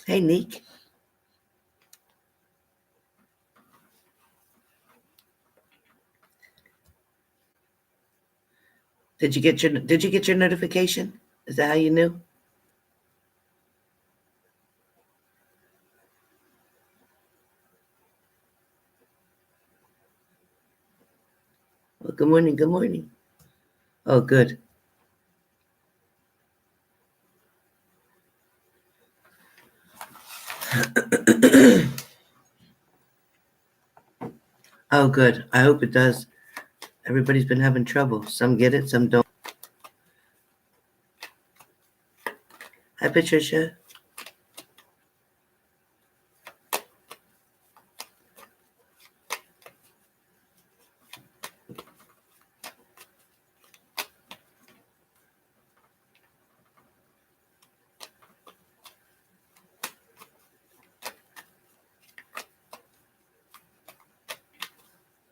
Hey, Neek. Did you get your notification? Is that how you knew? Well, good morning. Good morning. Oh, good. Oh, good. I hope it does. Everybody's been having trouble. Some get it, some don't. Hi, Patricia.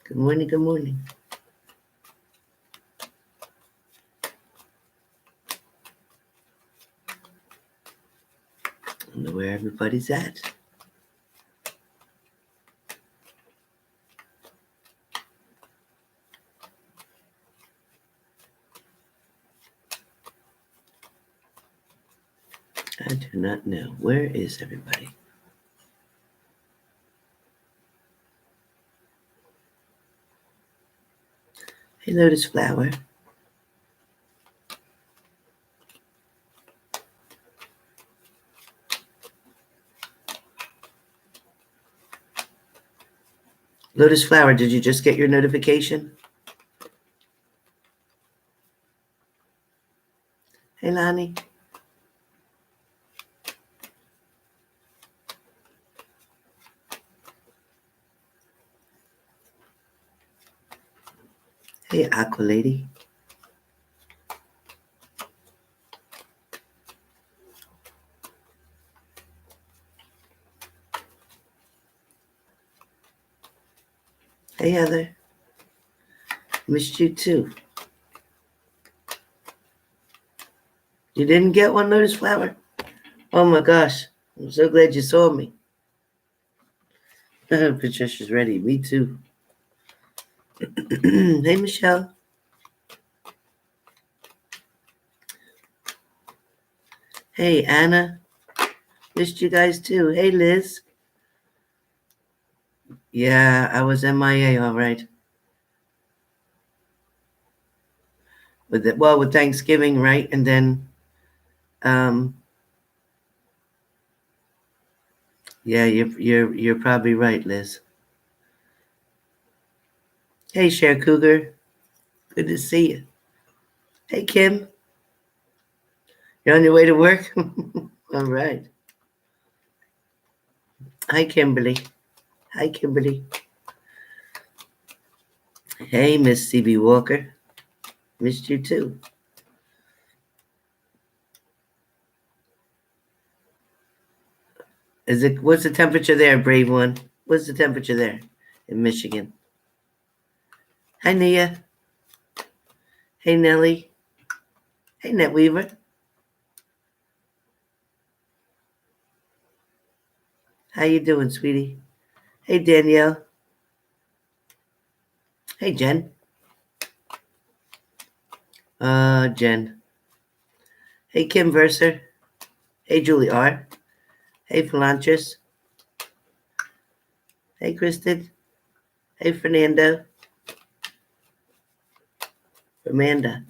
Good morning. Good morning. I don't know where everybody's at. I do not know. Where is everybody? Hey, Lotus Flower. Lotus Flower, did you just get your notification? Hey, Lonnie. Hey, Aqua Lady. Hey, Heather. Missed you too. You didn't get one, Lotus Flower? Oh my gosh. I'm so glad you saw me. Patricia's ready. Me too. Hey, Michelle. Hey, Anna. Missed you guys too. Hey, Liz. Yeah, I was MIA, all right. With Thanksgiving, right? And then, yeah, you're probably right, Liz. Hey, Cher Cougar. Good to see you. Hey, Kim. You're on your way to work? All right. Hi, Kimberly. Hi, Kimberly. Hey, Miss CB Walker. Missed you too. What's the temperature there, brave one? What's the temperature there in Michigan? Hi, Nia. Hey, Nellie. Hey, Netweaver. How you doing, sweetie? Hey, Danielle. Hey, Jen. Jen. Hey, Kim Verser. Hey, Julie R. Hey, Philantris. Hey, Kristen. Hey, Fernando. Amanda.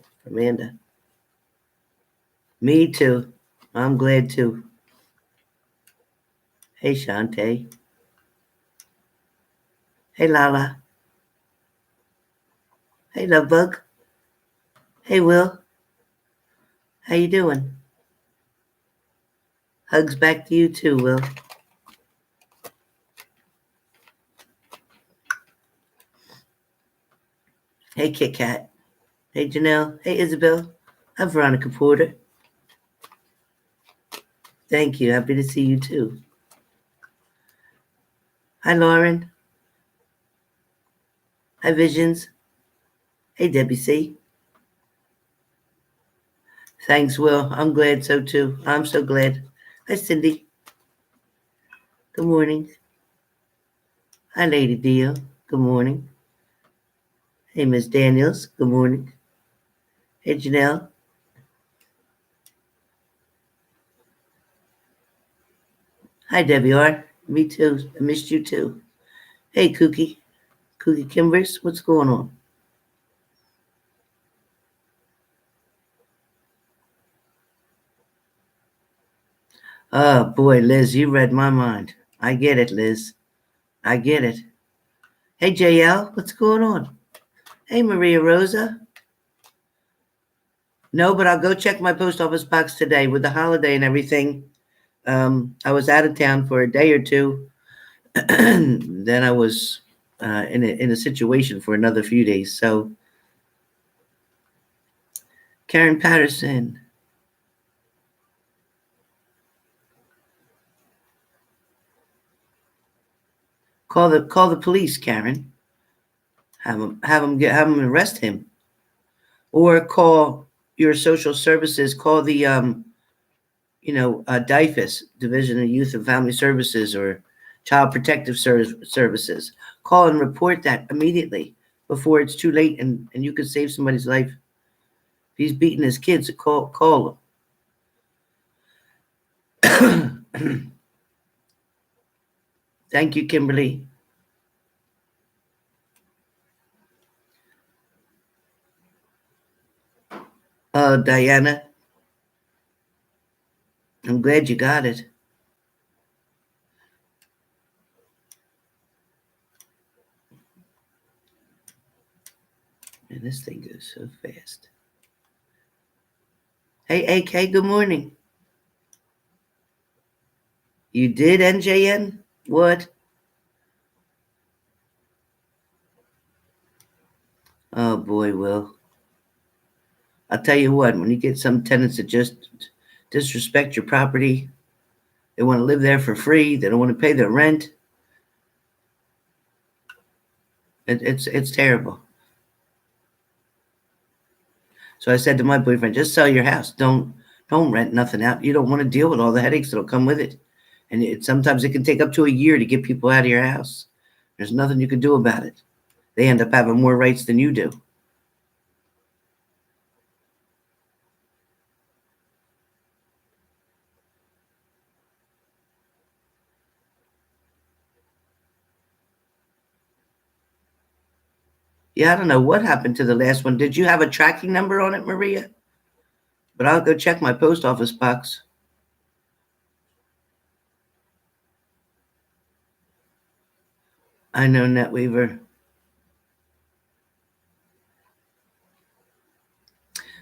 Me too. I'm glad too. Hey, Shantae. Hey, Lala. Hey, Lovebug. Hey, Will. How you doing? Hugs back to you too, Will. Hey, Kit Kat. Hey, Janelle. Hey, Isabel. Hi, Veronica Porter. Thank you. Happy to see you too. Hi, Lauren. Hi, Visions. Hey, Debbie C. Thanks, Will. I'm glad so too. I'm so glad. Hi, Cindy. Good morning. Hi, Lady Dio. Good morning. Hey, Miss Daniels. Good morning. Hey, Janelle. Hi, Debbie R. Me too. I missed you too. Hey, Kookie. Kookie Kimbers. What's going on? Oh, boy, Liz, you read my mind. I get it, Liz. I get it. Hey, JL. What's going on? Hey, Maria Rosa. No, but I'll go check my post office box today with the holiday and everything. I was out of town for a day or two. Then I was in a situation for another few days. So, Karen Patterson. Call the police, Karen. Have them arrest him, or call your social services. Call the DIFUS, Division of Youth and Family Services, or Child Protective Services. Call and report that immediately before it's too late, and you can save somebody's life. If he's beating his kids, call him. Thank you, Kimberly. Diana, I'm glad you got it. Man, this thing goes so fast. Hey, AK, good morning. You did, NJN? What? Oh, boy, Will. I'll tell you what, when you get some tenants that just disrespect your property, they want to live there for free, they don't want to pay their rent. It's terrible. So I said to my boyfriend, just sell your house. Don't rent nothing out. You don't want to deal with all the headaches that'll come with it. And sometimes it can take up to a year to get people out of your house. There's nothing you can do about it. They end up having more rights than you do. Yeah, I don't know what happened to the last one. Did you have a tracking number on it, Maria? But I'll go check my post office box. I know, NetWeaver.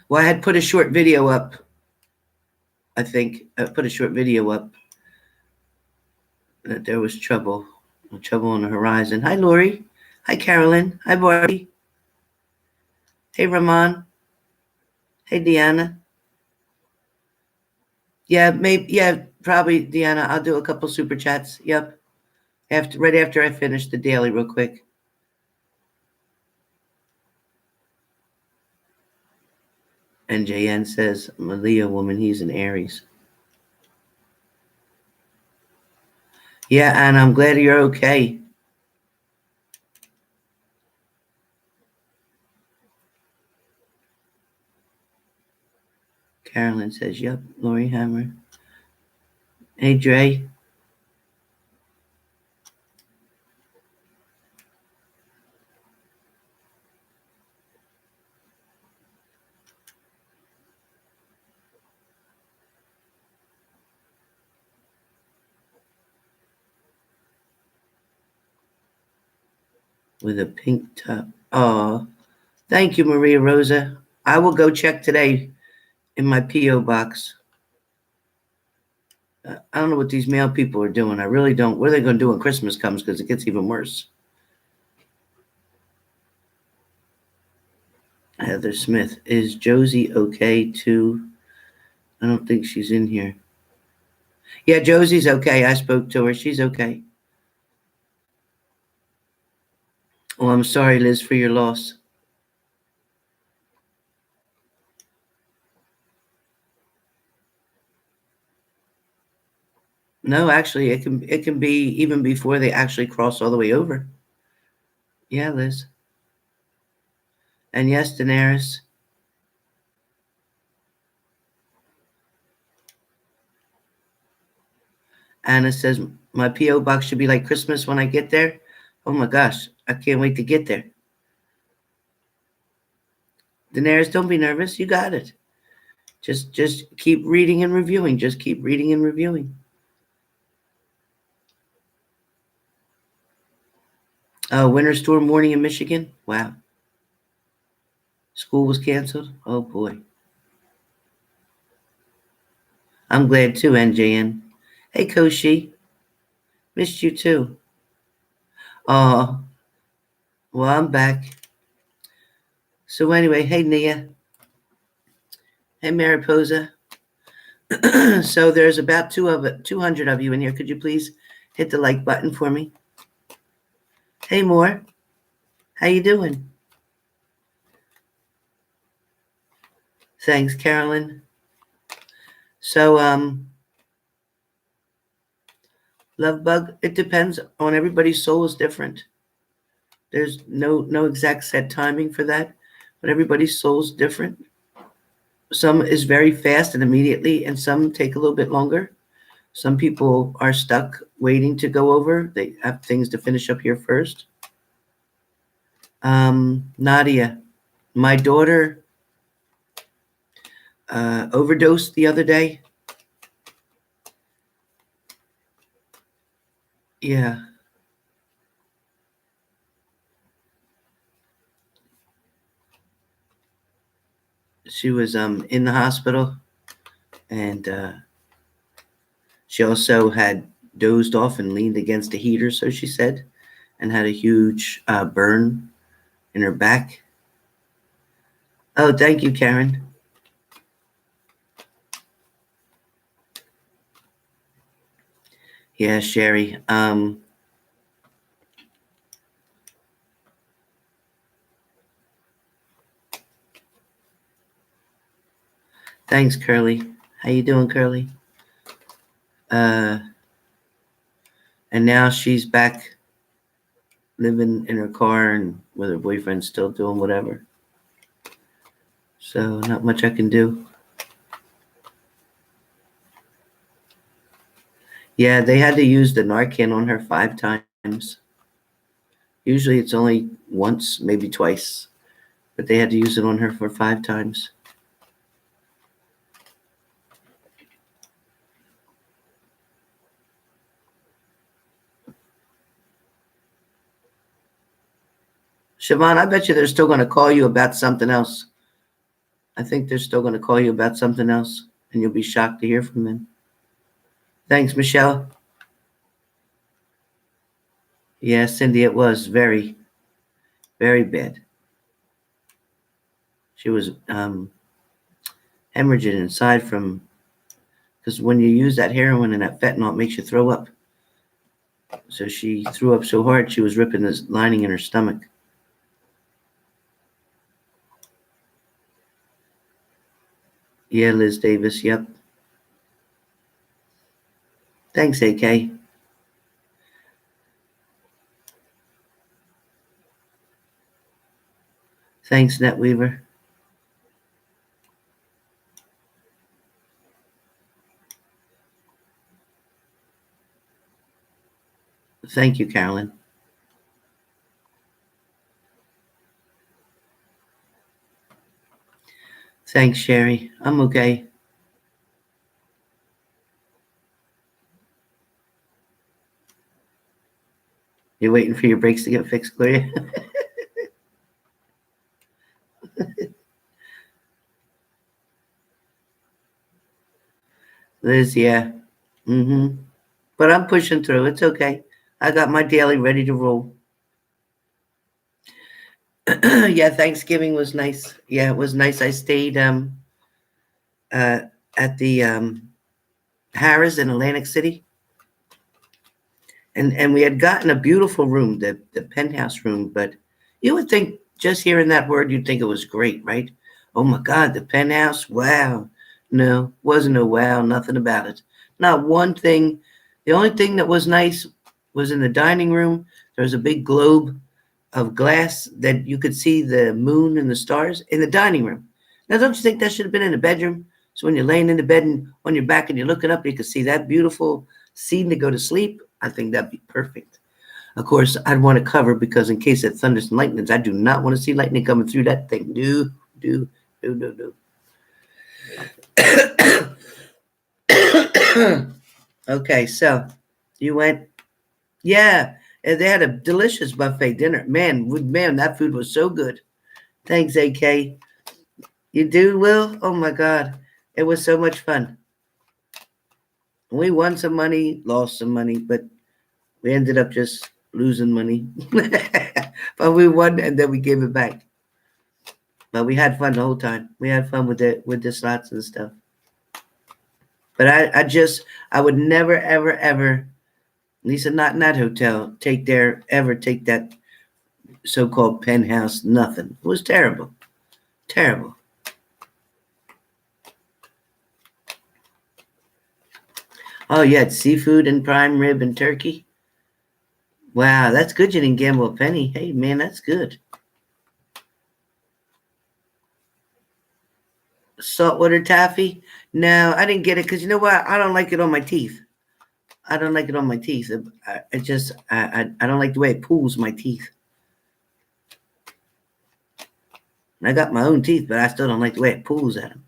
Well, I had put a short video up. I think I put a short video up that there was trouble on the horizon. Hi, Lori. Hi, Carolyn. Hi, Barbie. Hey, Ramon. Hey, Deanna. Yeah, maybe. Yeah, probably, Deanna. I'll do a couple super chats. Yep. Right after I finish the daily, real quick. NJN says, I'm a Leo woman. He's an Aries. Yeah, and I'm glad you're okay. Carolyn says, yep, Lori Hammer. Hey, Dre. With a pink top. Oh, thank you, Maria Rosa. I will go check today in my P.O. box. I don't know what these mail people are doing. I really don't. What are they going to do when Christmas comes? Because it gets even worse. Heather Smith. Is Josie okay too? I don't think she's in here. Yeah, Josie's okay. I spoke to her. She's okay. Oh, I'm sorry, Liz, for your loss. No, actually, it can be even before they actually cross all the way over. Yeah, Liz. And yes, Daenerys. Anna says my PO box should be like Christmas when I get there. Oh my gosh, I can't wait to get there. Daenerys, don't be nervous. You got it. Just keep reading and reviewing. Just keep reading and reviewing. Winter storm warning in Michigan. Wow. School was canceled. Oh boy. I'm glad too, NJN. Hey, Koshi. Missed you too. Oh, well, I'm back. So anyway, hey, Nia. Hey, Mariposa. So there's about 200 of you in here. Could you please hit the like button for me? Hey, Moore. How you doing? Thanks, Carolyn. So, love bug, it depends on everybody's soul is different. There's no exact set timing for that, but everybody's soul is different. Some is very fast and immediately, and some take a little bit longer. Some people are stuck waiting to go over. They have things to finish up here first. Nadia, my daughter overdosed the other day. Yeah. She was in the hospital, and she also had dozed off and leaned against a heater, so she said, and had a huge burn in her back. Oh, thank you, Karen. Yeah, Sherry. Thanks, Curly. How you doing, Curly? And now she's back living in her car and with her boyfriend still doing whatever. So not much I can do. Yeah, they had to use the Narcan on her 5 times. Usually it's only once, maybe twice, but they had to use it on her for 5 times. Siobhan, I bet you they're still going to call you about something else. I think they're still going to call you about something else, and you'll be shocked to hear from them. Thanks, Michelle. Yeah, Cindy, it was very, very bad. She was hemorrhaging inside from, because when you use that heroin and that fentanyl, it makes you throw up. So she threw up so hard she was ripping the lining in her stomach. Yeah, Liz Davis, yep. Thanks, AK. Thanks, NetWeaver. Thank you, Carolyn. Thanks, Sherry. I'm okay. You're waiting for your brakes to get fixed, Gloria? Liz, yeah. Mm-hmm. But I'm pushing through. It's okay. I got my daily ready to roll. Yeah, Thanksgiving was nice. Yeah, it was nice. I stayed uh, at the Harris in Atlantic City. And we had gotten a beautiful room, the penthouse room, but you would think just hearing that word, you'd think it was great, right? Oh my God, the penthouse, wow. No, wasn't a wow, nothing about it. Not one thing The only thing that was nice was in the dining room. There was a big globe of glass that you could see the moon and the stars in the dining room. Now, don't you think that should have been in the bedroom? So when you're laying in the bed and on your back and you're looking up, you can see that beautiful scene to go to sleep. I think that'd be perfect. Of course, I'd want to cover because in case it thunders and lightnings, I do not want to see lightning coming through that thing. Do. Okay, so you went, yeah, and they had a delicious buffet dinner. Man, that food was so good. Thanks, AK. You do, Will? Oh my God, it was so much fun. We won some money, lost some money, but we ended up just losing money. But we won and then we gave it back. But we had fun the whole time. We had fun with the slots and stuff. But I would never, ever, ever, at least not in that hotel, take that so-called penthouse. Nothing. It was terrible. Terrible. Oh, you had seafood and prime rib and turkey. Wow, that's good. You didn't gamble a penny. Hey, man, that's good. Saltwater taffy? No, I didn't get it because you know what? I don't like it on my teeth. I don't like it on my teeth. I don't like the way it pulls my teeth. I got my own teeth, but I still don't like the way it pulls at them.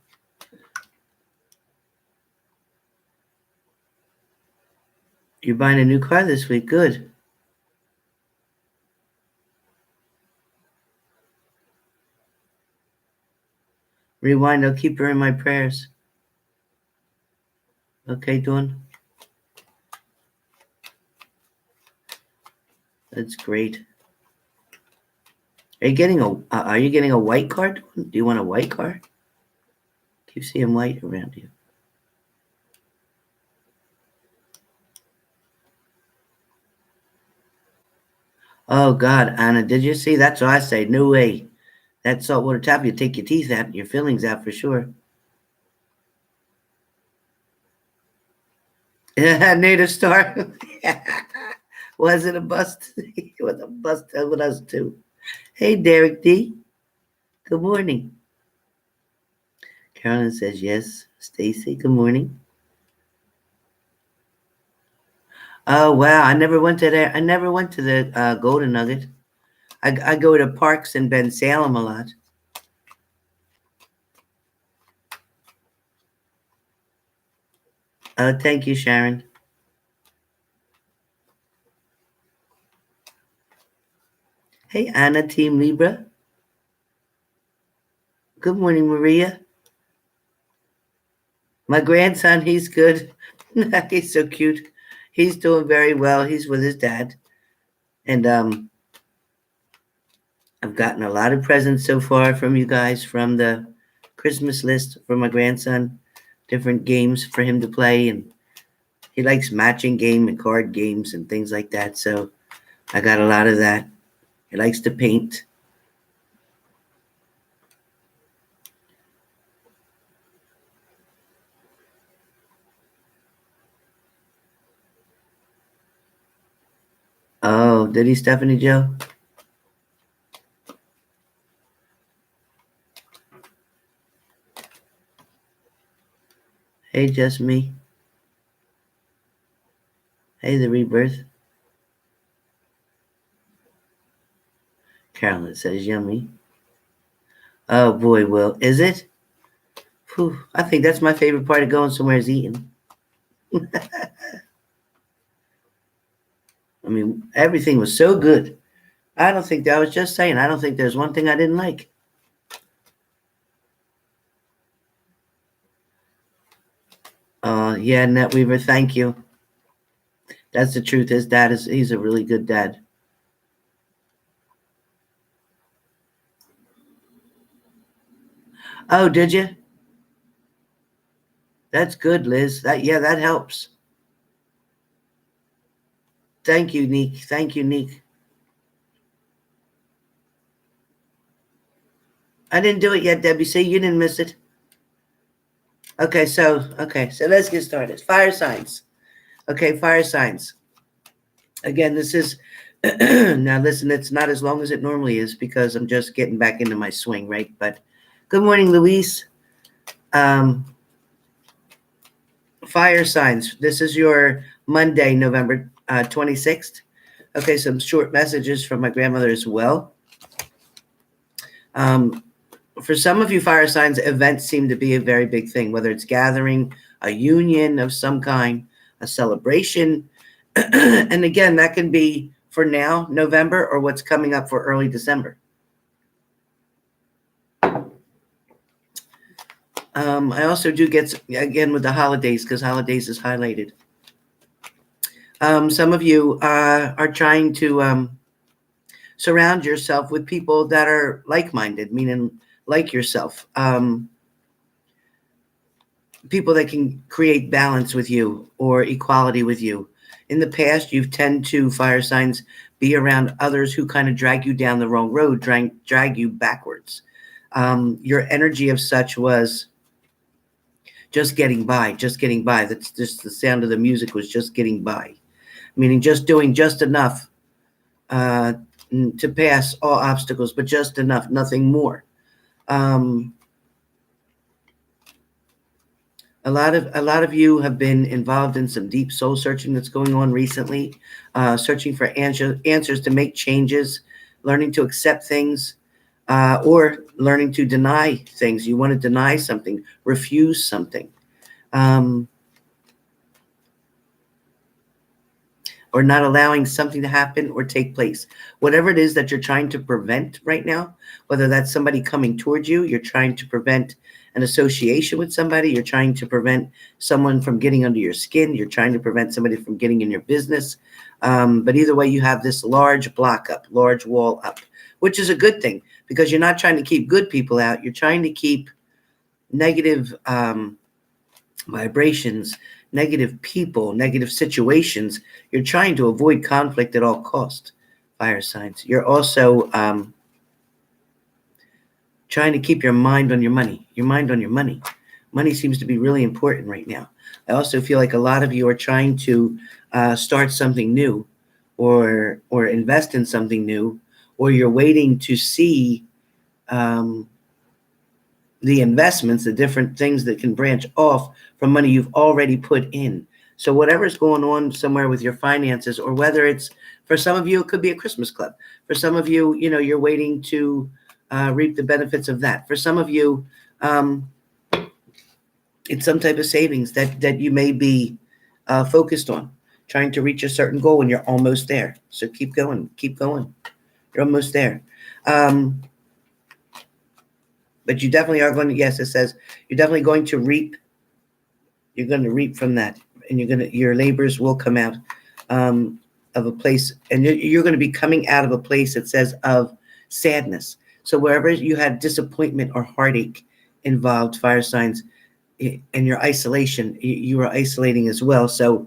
You're buying a new car this week. Good. Rewind. I'll keep her in my prayers. Okay, Dawn. That's great. Are you getting a white car? Do you want a white car? Keep seeing white around you. Oh God, Anna, did you see? That's what I say. No way. That saltwater taffy will take your teeth out, your fillings out for sure. Native Star. Was it a bust? It was a bust with us too. Hey, Derek D. Good morning. Carolyn says yes. Stacy, good morning. Oh wow, I never went to there. I never went to the Golden Nugget. I go to parks in Ben Salem a lot. Thank you, Sharon. Hey, Anna, Team Libra. Good morning, Maria. My grandson, he's good. He's so cute. He's doing very well. He's with his dad. And I've gotten a lot of presents so far from you guys from the Christmas list for my grandson. Different games for him to play. And he likes matching game and card games and things like that. So I got a lot of that. He likes to paint. Oh, did he, Stephanie Joe? Hey, just me. Hey, the rebirth. Carolyn says yummy. Oh boy, Will, is it? Whew, I think that's my favorite part of going somewhere is eating. I mean, everything was so good. I don't think I was just saying. I don't think there's one thing I didn't like. Yeah, Net Weaver, thank you. That's the truth. His dad he's a really good dad. Oh, did you? That's good, Liz. That helps. Thank you, Neek. Thank you, Neek. I didn't do it yet, Debbie. See, you didn't miss it. Okay, so let's get started. Fire signs. Okay, fire signs. Again, this is, now listen, it's not as long as it normally is because I'm just getting back into my swing, right? But good morning, Luis. Fire signs. This is your Monday, November 26th. Okay, some short messages from my grandmother as well. For some of you fire signs, events seem to be a very big thing, whether it's gathering, a union of some kind, a celebration. And again, that can be for now, November, or what's coming up for early December. I also do get, again, with the holidays, because holidays is highlighted. Some of you are trying to surround yourself with people that are like-minded, meaning like yourself. People that can create balance with you or equality with you. In the past, you've tend to, fire signs, be around others who kind of drag you down the wrong road, drag you backwards. Your energy of such was just getting by, just getting by. That's just the sound of the music was just getting by, meaning just doing just enough to pass all obstacles, but just enough, nothing more. A lot of you have been involved in some deep soul searching that's going on recently, searching for answers to make changes, learning to accept things, or learning to deny things. You want to deny something, refuse something, or not allowing something to happen or take place. Whatever it is that you're trying to prevent right now, whether that's somebody coming towards you, you're trying to prevent an association with somebody, you're trying to prevent someone from getting under your skin, you're trying to prevent somebody from getting in your business. But either way, you have this large block up, large wall up, which is a good thing because you're not trying to keep good people out. You're trying to keep negative vibrations, negative people, negative situations. You're trying to avoid conflict at all costs, fire signs. You're also trying to keep your mind on your money. Your mind on your money. Money seems to be really important right now. I also feel like a lot of you are trying to start something new or invest in something new, or you're waiting to see the investments, the different things that can branch off from money you've already put in. So whatever's going on somewhere with your finances, or whether it's, for some of you, it could be a Christmas club. For some of you, you're waiting to reap the benefits of that. For some of you, it's some type of savings that you may be focused on, trying to reach a certain goal and you're almost there. So keep going, keep going. You're almost there. But you definitely are going to, yes, it says you're definitely going to reap. You're going to reap from that, and your labors will come out of a place, and you're going to be coming out of a place, it says, of sadness. So wherever you had disappointment or heartache involved, fire signs, and your isolation, you are isolating as well. So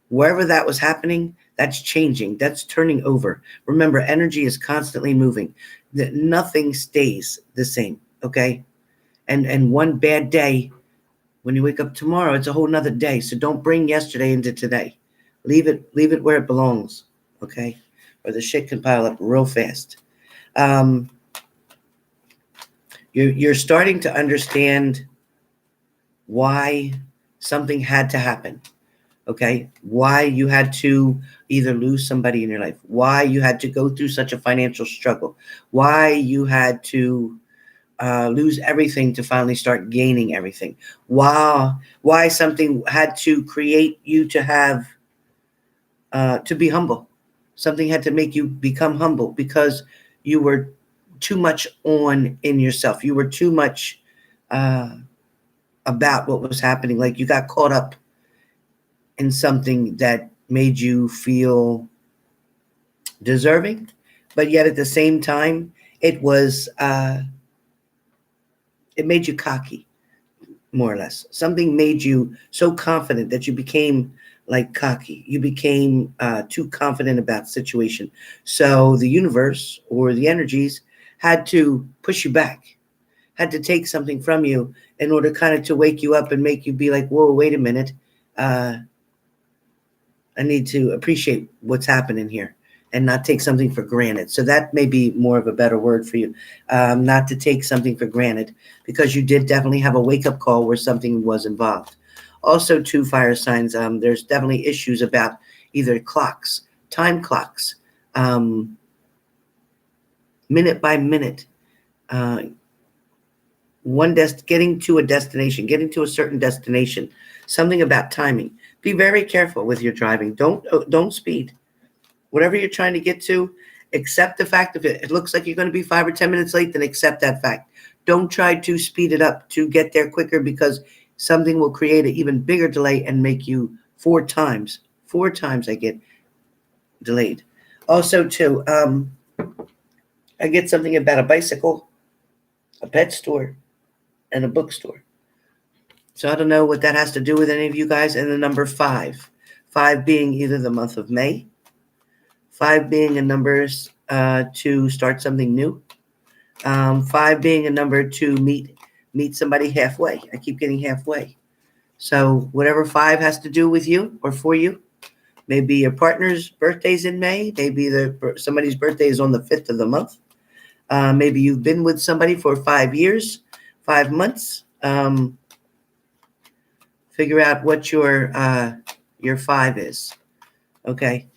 wherever that was happening, that's changing. That's turning over. Remember, energy is constantly moving. That nothing stays the same. Okay. And one bad day, when you wake up tomorrow, it's a whole nother day. So don't bring yesterday into today. Leave it where it belongs. Okay. Or the shit can pile up real fast. You're starting to understand why something had to happen. Okay. Why you had to either lose somebody in your life, why you had to go through such a financial struggle, why you had to lose everything to finally start gaining everything. Why something had to create you to have, to be humble. Something had to make you become humble because you were too much on in yourself. You were too much about what was happening. Like you got caught up in something that made you feel deserving, but yet at the same time, it was, it made you cocky, more or less. Something made you so confident that you became like cocky. You became too confident about the situation. So the universe or the energies had to push you back, had to take something from you in order kind of to wake you up and make you be like, whoa, wait a minute. I need to appreciate what's happening here and not take something for granted. So that may be more of a better word for you, not to take something for granted, because you did definitely have a wake-up call where something was involved. Also, two fire signs, there's definitely issues about either clocks, time clocks, minute by minute, getting to a destination, getting to a certain destination, something about timing. Be very careful with your driving. Don't speed. Whatever you're trying to get to, accept the fact of it. It looks like you're going to be 5 or 10 minutes late, then accept that fact. Don't try to speed it up to get there quicker, because something will create an even bigger delay and make you 4 times I get delayed. Also, too, I get something about a bicycle, a pet store, and a bookstore. So I don't know what that has to do with any of you guys. And the number 5, 5 being either the month of May, 5 being a number to start something new, 5 being a number to meet somebody halfway. I keep getting halfway. So whatever 5 has to do with you or for you, maybe your partner's birthday's in May, maybe somebody's birthday is on the 5th of the month. Maybe you've been with somebody for 5 years, 5 months. Figure out what your 5 is. Okay.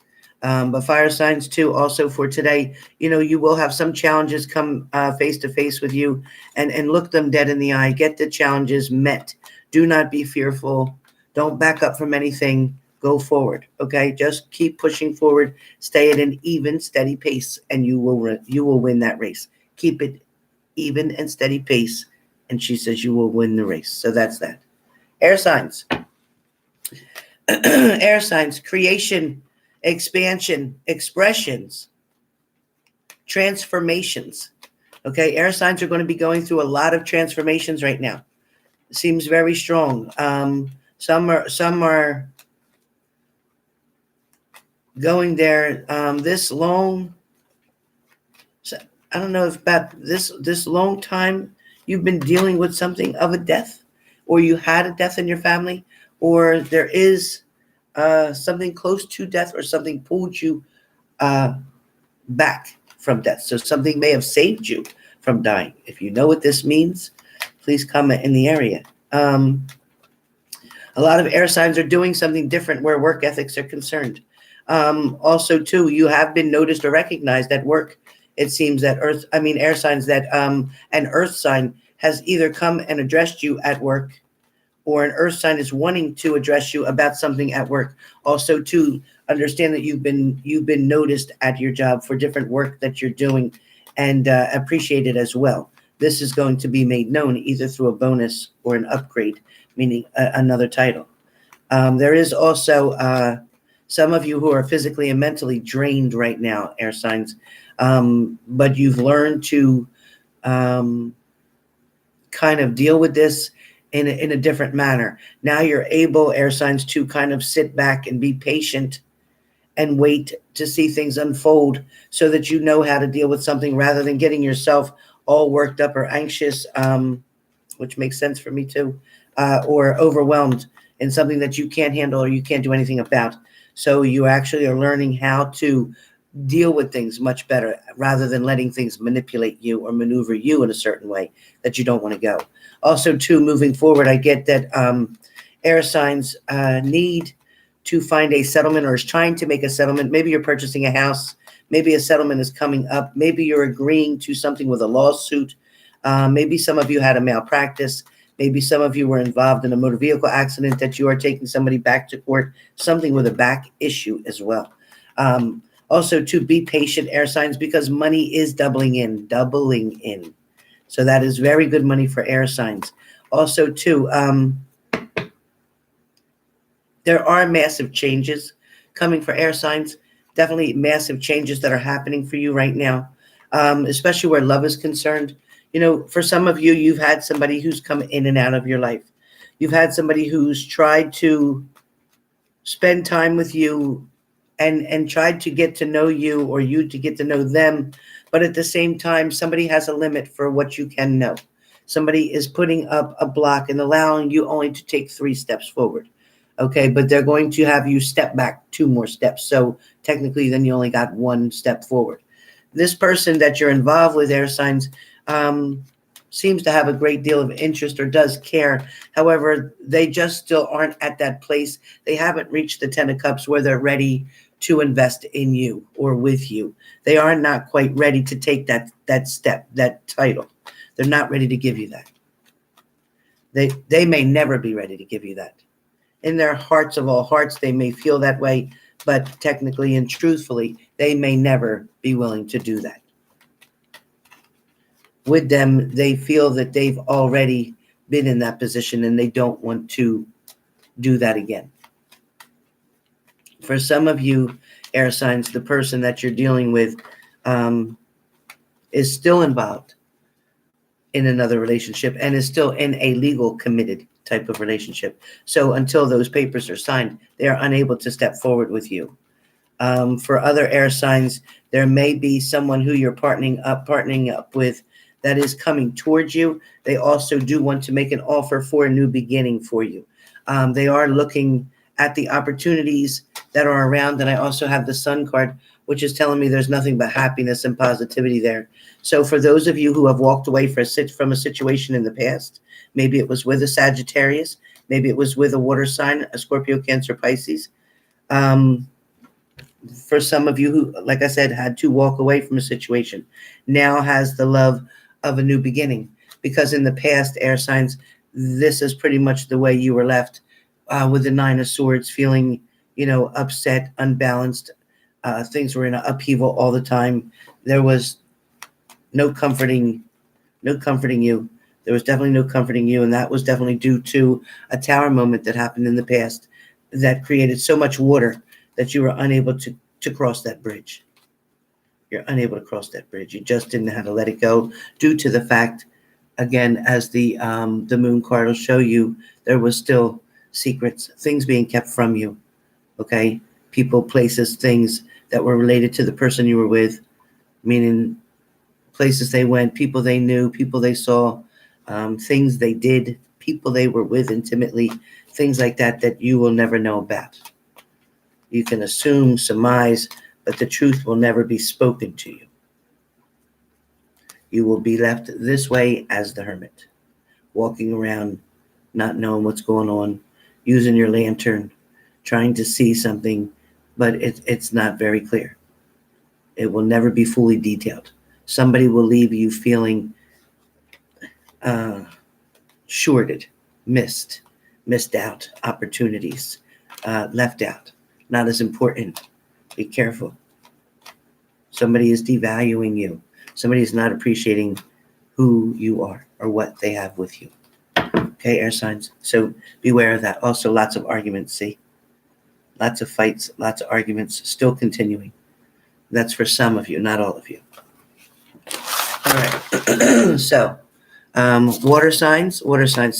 But fire signs too, also for today, you will have some challenges come face to face with you, and look them dead in the eye. Get the challenges met. Do not be fearful. Don't back up from anything. Go forward. Okay. Just keep pushing forward. Stay at an even, steady pace, and you will win that race. Keep it even and steady pace. And she says you will win the race. So that's that. Air signs. Air signs, creation, expansion, expressions, transformations. Okay, air signs are going to be going through a lot of transformations right now. It seems very strong. Some are going there this long. I don't know if about this long time you've been dealing with something of a death, or you had a death in your family, or there is something close to death, or something pulled you back from death. So something may have saved you from dying. If you know what this means, please comment in the area. A lot of air signs are doing something different where work ethics are concerned. Also, too, you have been noticed or recognized at work. It seems that air signs that an earth sign has either come and addressed you at work, or an earth sign is wanting to address you about something at work. Also, to understand that you've been noticed at your job for different work that you're doing, and appreciated as well. This is going to be made known either through a bonus or an upgrade, meaning another title. There is also some of you who are physically and mentally drained right now, air signs, but you've learned to kind of deal with this in a different manner. Now you're able, air signs, to kind of sit back and be patient and wait to see things unfold, so that you know how to deal with something, rather than getting yourself all worked up or anxious, which makes sense for me too, or overwhelmed in something that you can't handle or you can't do anything about. So you actually are learning how to deal with things much better, rather than letting things manipulate you or maneuver you in a certain way that you don't want to go. Also, too, moving forward, I get that air signs need to find a settlement, or is trying to make a settlement. Maybe you're purchasing a house. Maybe a settlement is coming up. Maybe you're agreeing to something with a lawsuit. Maybe some of you had a malpractice. Maybe some of you were involved in a motor vehicle accident that you are taking somebody back to court, something with a back issue as well. Also, to be patient, air signs, because money is doubling in. So that is very good money for air signs. Also, too, there are massive changes coming for air signs. Definitely massive changes that are happening for you right now, especially where love is concerned. For some of you, you've had somebody who's come in and out of your life. You've had somebody who's tried to spend time with you and tried to get to know you, or you to get to know them. But at the same time, somebody has a limit for what you can know. Somebody is putting up a block and allowing you only to take 3 steps forward. Okay, but they're going to have you step back 2 more steps. So technically, then you only got 1 step forward. This person that you're involved with, air signs, seems to have a great deal of interest or does care. However, they just still aren't at that place. They haven't reached the 10 of Cups where they're ready to invest in you or with you. They are not quite ready to take that step, that title. They're not ready to give you that. They may never be ready to give you that. In their hearts of all hearts, they may feel that way, but technically and truthfully, they may never be willing to do that. With them, they feel that they've already been in that position and they don't want to do that again. For some of you, air signs, the person that you're dealing with is still involved in another relationship and is still in a legal committed type of relationship. So until those papers are signed, they are unable to step forward with you. For other air signs, there may be someone who you're partnering up with that is coming towards you. They also do want to make an offer for a new beginning for you. They are looking at the opportunities that are around. And I also have the Sun card, which is telling me there's nothing but happiness and positivity there. So for those of you who have walked away from a situation in the past, maybe it was with a Sagittarius, maybe it was with a water sign, a Scorpio, Cancer, Pisces. For some of you who, like I said, had to walk away from a situation, now has the love of a new beginning. Because in the past, air signs, this is pretty much the way you were left with the 9 of Swords, feeling, upset, unbalanced. Things were in an upheaval all the time. There was no comforting you. There was definitely no comforting you, and that was definitely due to a tower moment that happened in the past that created so much water that you were unable to cross that bridge. You're unable to cross that bridge. You just didn't know how to let it go due to the fact, again, as the moon card will show you, there was still secrets, things being kept from you, okay? People, places, things that were related to the person you were with, meaning places they went, people they knew, people they saw, things they did, people they were with intimately, things like that you will never know about. You can assume, surmise, but the truth will never be spoken to you. You will be left this way as the hermit, walking around, not knowing what's going on, using your lantern, trying to see something, but it's not very clear. It will never be fully detailed. Somebody will leave you feeling shorted, missed out opportunities, left out, not as important. Be careful. Somebody is devaluing you. Somebody is not appreciating who you are or what they have with you. Okay, air signs. So beware of that. Also, lots of arguments, see? Lots of fights, lots of arguments still continuing. That's for some of you, not all of you. All right. So, water signs.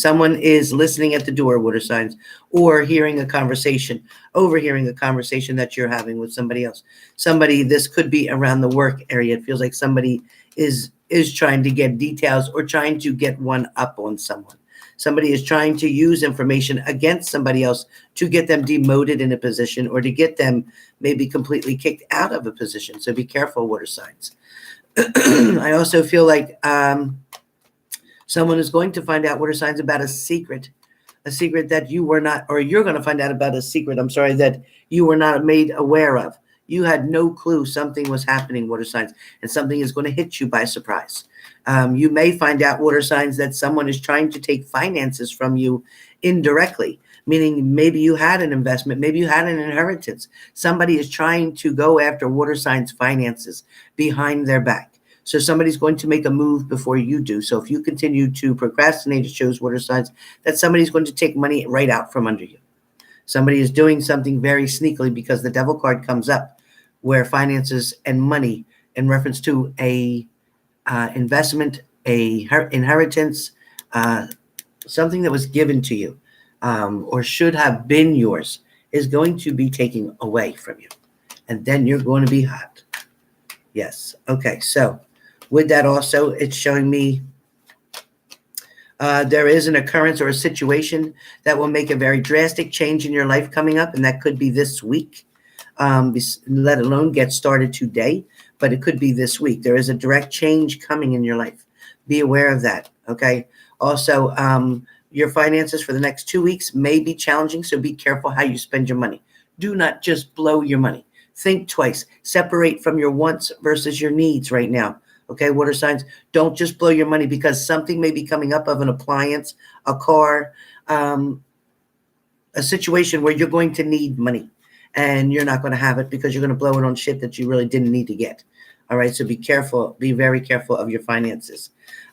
Someone is listening at the door, water signs, or overhearing a conversation that you're having with somebody else. This could be around the work area. It feels like somebody is trying to get details or trying to get one up on someone. Somebody is trying to use information against somebody else to get them demoted in a position or to get them maybe completely kicked out of a position. So be careful, water signs. I also feel like someone is going to find out, water signs, about a secret that you were not, or you're going to find out about a secret, that you were not made aware of. You had no clue something was happening, water signs, and something is going to hit you by surprise. You may find out, water signs, that someone is trying to take finances from you indirectly, meaning maybe you had an investment, maybe you had an inheritance. Somebody is trying to go after water signs' finances behind their back. So somebody's going to make a move before you do. So if you continue to procrastinate, it shows, water signs, that somebody's going to take money right out from under you. Somebody is doing something very sneakily, because the devil card comes up, where finances and money in reference to a investment, a inheritance, something that was given to you or should have been yours, is going to be taken away from you. And then you're going to be hot. Yes. Okay. So with that also, it's showing me There is an occurrence or a situation that will make a very drastic change in your life coming up, and that could be this week, let alone get started today, but it could be this week. There is a direct change coming in your life. Be aware of that, okay? Also, your finances for the next 2 weeks may be challenging, so be careful how you spend your money. Do not just blow your money. Think twice. Separate from your wants versus your needs right now. Okay, water signs, don't just blow your money because something may be coming up of an appliance, a car, a situation where you're going to need money and you're not going to have it because you're going to blow it on shit that you really didn't need to get. All right, so be careful. Be very careful of your finances.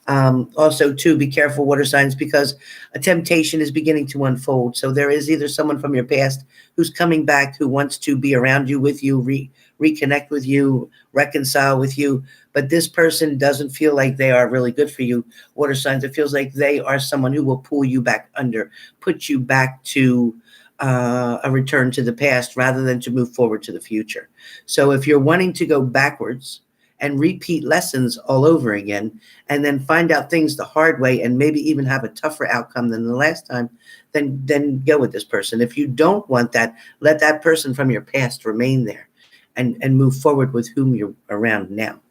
Also, too, be careful, water signs, because a temptation is beginning to unfold. So there is either someone from your past who's coming back, who wants to be around you, with you, reconnect with you, reconcile with you. But this person doesn't feel like they are really good for you, water signs. It feels like they are someone who will pull you back under, put you back to a return to the past rather than to move forward to the future. So if you're wanting to go backwards and repeat lessons all over again, and then find out things the hard way and maybe even have a tougher outcome than the last time, then go with this person. If you don't want that, let that person from your past remain there and move forward with whom you're around now.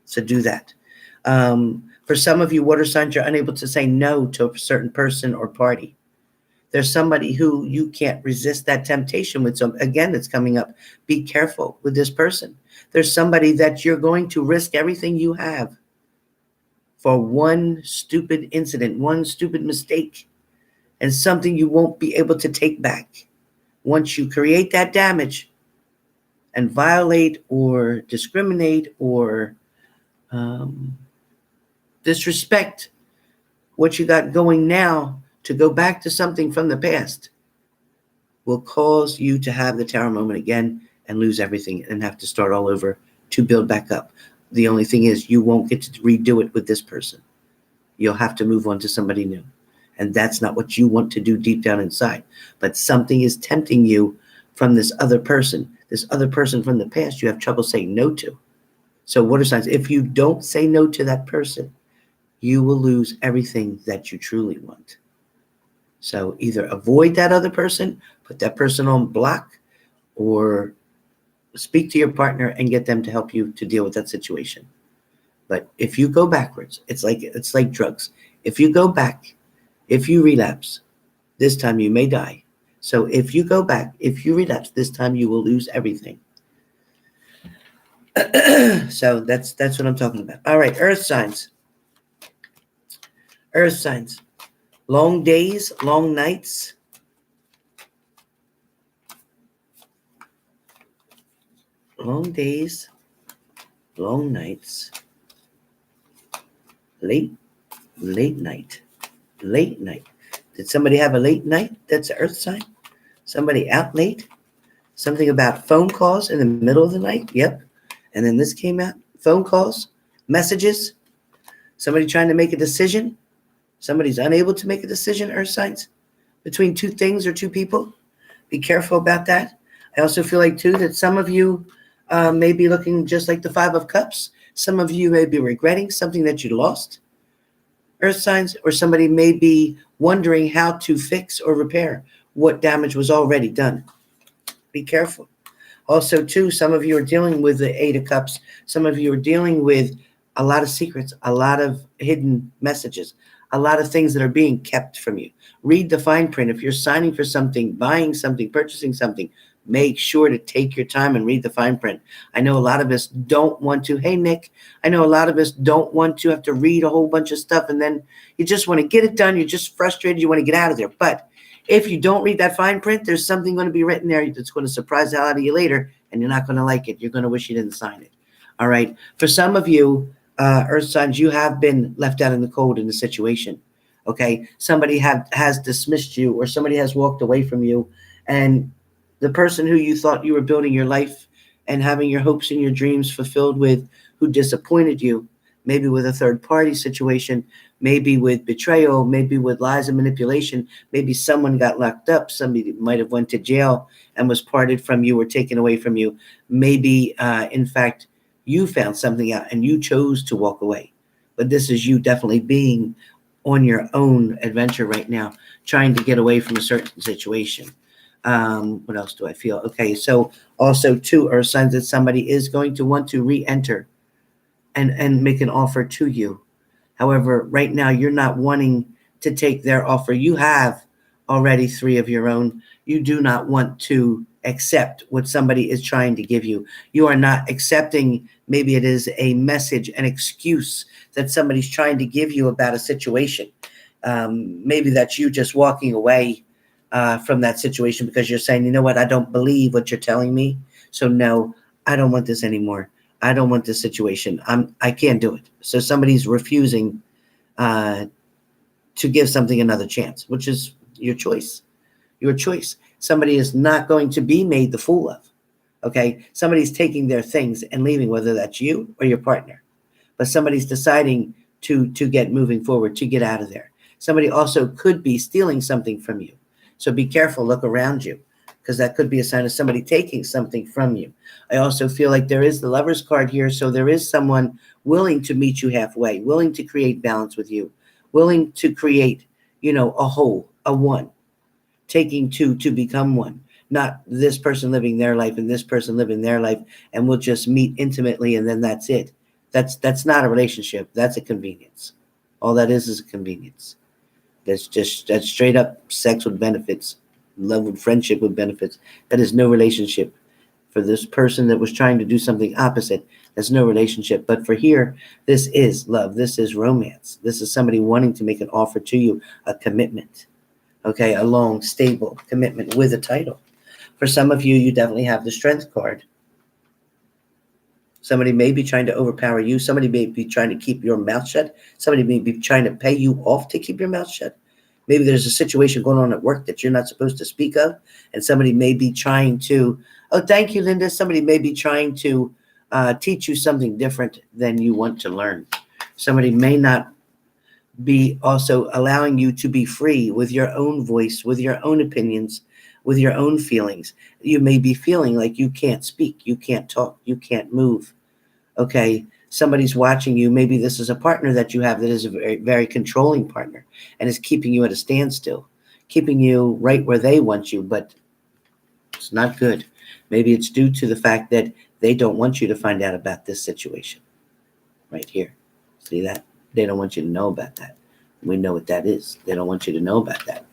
So do that. For some of you water signs, you're unable to say no to a certain person or party. There's somebody who you can't resist that temptation with. So again, it's coming up. Be careful with this person. There's somebody that you're going to risk everything you have for one stupid incident, one stupid mistake, and something you won't be able to take back. Once you create that damage and violate or discriminate or disrespect what you got going now, to go back to something from the past will cause you to have the tower moment again and lose everything and have to start all over to build back up. The only thing is you won't get to redo it with this person. You'll have to move on to somebody new. And that's not what you want to do deep down inside. But something is tempting you from this other person from the past you have trouble saying no to. So water signs, if you don't say no to that person, you will lose everything that you truly want. So either avoid that other person, put that person on block, or speak to your partner and get them to help you to deal with that situation. But if you go backwards, it's like drugs. If you go back, if you relapse, this time you may die. So if you go back, if you relapse, this time you will lose everything. So that's what I'm talking about. All right, earth signs. Earth signs. Long days, long nights. Long days, long nights. Late night. Late night. Did somebody have a late night? That's an earth sign. Somebody out late. Something about phone calls in the middle of the night. Yep. And then this came out. Phone calls, messages. Somebody trying to make a decision. Somebody's unable to make a decision, earth signs, between two things or two people. Be careful about that. I also feel like, too, that some of you may be looking just like the Five of Cups. Some of you may be regretting something that you lost, earth signs, or somebody may be wondering how to fix or repair what damage was already done. Be careful. Also, too, some of you are dealing with the Eight of Cups. Some of you are dealing with a lot of secrets, a lot of hidden messages, a lot of things that are being kept from you. Read the fine print. If you're signing for something, buying something, purchasing something, make sure to take your time and read the fine print. I know a lot of us don't want to. Hey, Nick, I know a lot of us don't want to have to read a whole bunch of stuff, and then you just want to get it done. You're just frustrated. You want to get out of there. But if you don't read that fine print, there's something going to be written there that's going to surprise the hell out of you later, and you're not going to like it. You're going to wish you didn't sign it. All right. For some of you, earth signs, you have been left out in the cold in the situation. Okay. Somebody has dismissed you, or somebody has walked away from you, and the person who you thought you were building your life and having your hopes and your dreams fulfilled with, who disappointed you, maybe with a third party situation, maybe with betrayal, maybe with lies and manipulation, maybe someone got locked up, somebody might have went to jail and was parted from you or taken away from you. Maybe, in fact, you found something out and you chose to walk away. But this is you definitely being on your own adventure right now, trying to get away from a certain situation. What else do I feel? Okay, so also too are signs that somebody is going to want to re-enter and make an offer to you. However, right now you're not wanting to take their offer. You have already 3 of your own. You do not want to accept what somebody is trying to give you. You are not accepting, maybe it is a message, an excuse that somebody's trying to give you about a situation. Maybe that's you just walking away from that situation because you're saying, you know what, I don't believe what you're telling me. So no, I don't want this anymore. I don't want this situation. I can't do it. So somebody's refusing to give something another chance, which is your choice. Your choice. Somebody is not going to be made the fool of. Okay, somebody's taking their things and leaving, whether that's you or your partner. But somebody's deciding to get moving forward, to get out of there. Somebody also could be stealing something from you. So be careful. Look around you, because that could be a sign of somebody taking something from you. I also feel like there is the Lover's card here. So there is someone willing to meet you halfway, willing to create balance with you, willing to create, a whole, a one, taking two to become one. Not this person living their life and this person living their life, and we'll just meet intimately and then that's it. That's not a relationship. That's a convenience. All that is a convenience. That's straight up sex with benefits, love with friendship with benefits. That is no relationship. For this person that was trying to do something opposite, that's no relationship. But for here, this is love. This is romance. This is somebody wanting to make an offer to you, a commitment. Okay, a long, stable commitment with a title. For some of you, you definitely have the Strength card. Somebody may be trying to overpower you. Somebody may be trying to keep your mouth shut. Somebody may be trying to pay you off to keep your mouth shut. Maybe there's a situation going on at work that you're not supposed to speak of, and somebody may be trying to, oh, thank you, Linda. Somebody may be trying to teach you something different than you want to learn. Somebody may not be also allowing you to be free with your own voice, with your own opinions, with your own feelings. You may be feeling like you can't speak, you can't talk, you can't move. Okay, somebody's watching you. Maybe this is a partner that you have that is a very, very controlling partner and is keeping you at a standstill, keeping you right where they want you, but it's not good. Maybe it's due to the fact that they don't want you to find out about this situation right here. See that? They don't want you to know about that. We know what that is. They don't want you to know about that.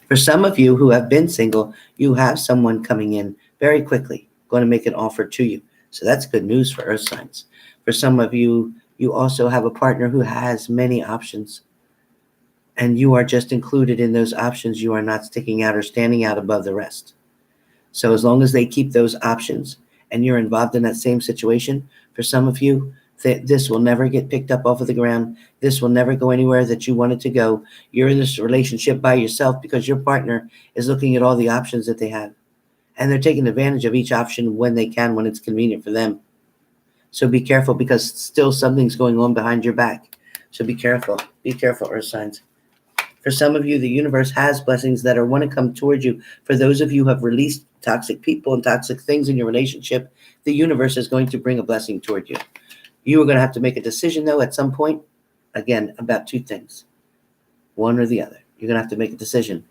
For some of you who have been single, you have someone coming in very quickly, going to make an offer to you. So that's good news for earth signs. For some of you, you also have a partner who has many options, and you are just included in those options. You are not sticking out or standing out above the rest. So as long as they keep those options and you're involved in that same situation, for some of you, this will never get picked up off of the ground. This will never go anywhere that you want it to go. You're in this relationship by yourself because your partner is looking at all the options that they have. And they're taking advantage of each option when they can, when it's convenient for them. So be careful, because still something's going on behind your back. So be careful. Be careful, earth signs. For some of you, the universe has blessings that are want to come towards you. For those of you who have released toxic people and toxic things in your relationship, the universe is going to bring a blessing toward you. You are going to have to make a decision, though, at some point, again, about two things, one or the other. You're going to have to make a decision.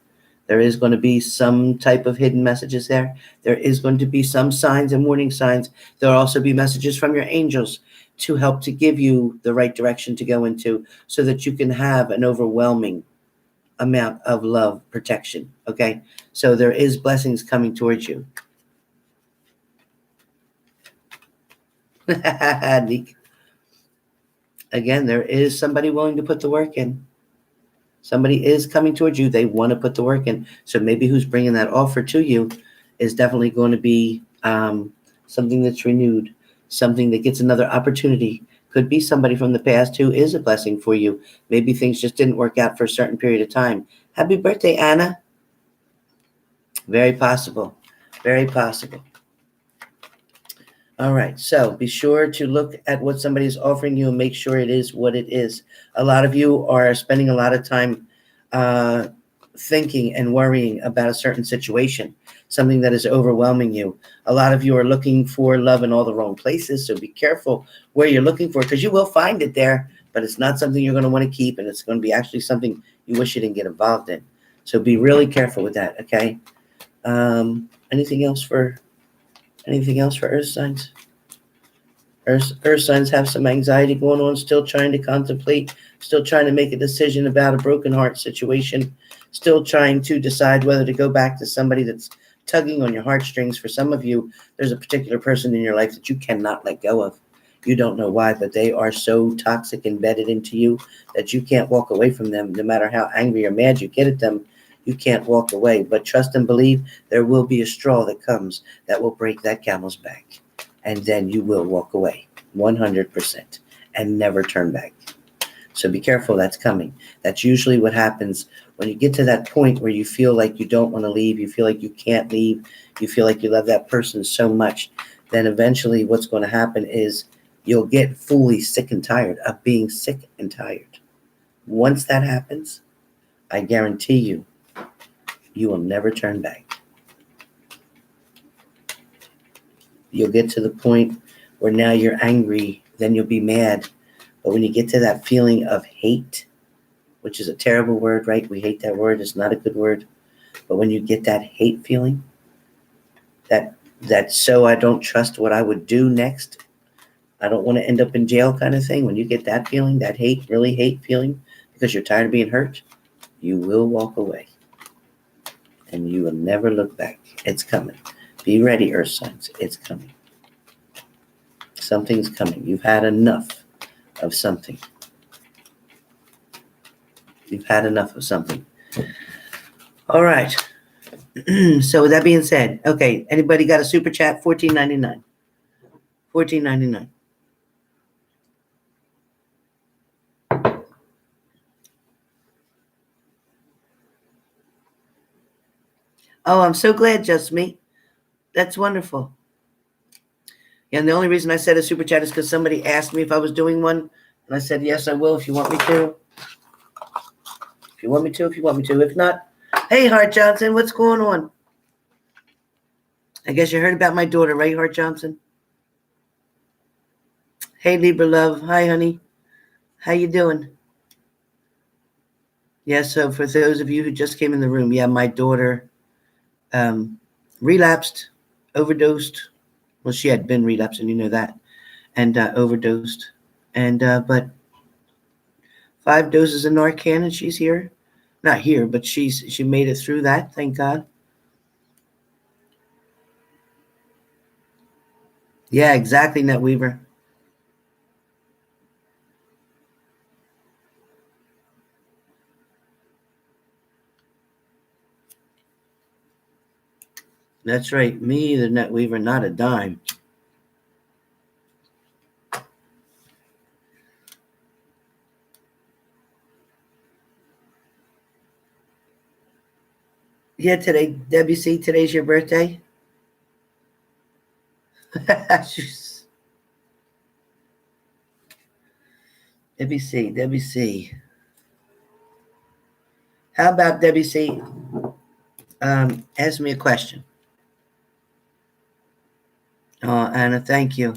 There is going to be some type of hidden messages there. There is going to be some signs and warning signs. There will also be messages from your angels to help to give you the right direction to go into so that you can have an overwhelming amount of love, protection. Okay? So there is blessings coming towards you. Nick. Again, there is somebody willing to put the work in. Somebody is coming towards you. They want to put the work in. So maybe who's bringing that offer to you is definitely going to be something that's renewed, something that gets another opportunity. Could be somebody from the past who is a blessing for you. Maybe things just didn't work out for a certain period of time. Happy birthday, Anna. Very possible. Very possible. All right, so be sure to look at what somebody's offering you and make sure it is what it is. A lot of you are spending a lot of time thinking and worrying about a certain situation, something that is overwhelming you. A lot of you are looking for love in all the wrong places, so be careful where you're looking for it, because you will find it there, but it's not something you're going to want to keep, and it's going to be actually something you wish you didn't get involved in. So be really careful with that, okay? Anything else for earth signs? Earth signs have some anxiety going on, still trying to contemplate, still trying to make a decision about a broken heart situation, still trying to decide whether to go back to somebody that's tugging on your heartstrings. For some of you, there's a particular person in your life that you cannot let go of. You don't know why, but they are so toxic, embedded into you, that you can't walk away from them. No matter how angry or mad you get at them, you can't walk away. But trust and believe, there will be a straw that comes that will break that camel's back. And then you will walk away 100% and never turn back. So be careful, that's coming. That's usually what happens when you get to that point where you feel like you don't want to leave, you feel like you can't leave, you feel like you love that person so much. Then eventually what's going to happen is you'll get fully sick and tired of being sick and tired. Once that happens, I guarantee you, you will never turn back. You'll get to the point where now you're angry, then you'll be mad. But when you get to that feeling of hate, which is a terrible word, right? We hate that word. It's not a good word. But when you get that hate feeling, that so I don't trust what I would do next, I don't want to end up in jail kind of thing. When you get that feeling, that hate, really hate feeling, because you're tired of being hurt, you will walk away. And you will never look back. It's coming. Be ready, earth signs. It's coming. Something's coming. You've had enough of something. You've had enough of something. All right. So with that being said, okay, anybody got a super chat? $14.99. $14.99. Oh, I'm so glad, just me. That's wonderful. And the only reason I said a super chat is because somebody asked me if I was doing one, and I said, yes, I will if you want me to. If you want me to, if you want me to. If not, hey, Hart Johnson, what's going on? I guess you heard about my daughter, right, Hart Johnson? Hey, Libra love. Hi, honey. How you doing? Yeah, so for those of you who just came in the room, yeah, my daughter relapsed, overdosed. Well, she had been relapsing, you know that, and overdosed. And but 5 doses of Narcan, and she's here. Not here, but she made it through that, thank God. Yeah, exactly, Net Weaver. That's right. Me either, Net Weaver, not a dime. Yeah, today, Debbie C, today's your birthday. Debbie C. How about Debbie C? Ask me a question. Anna, thank you.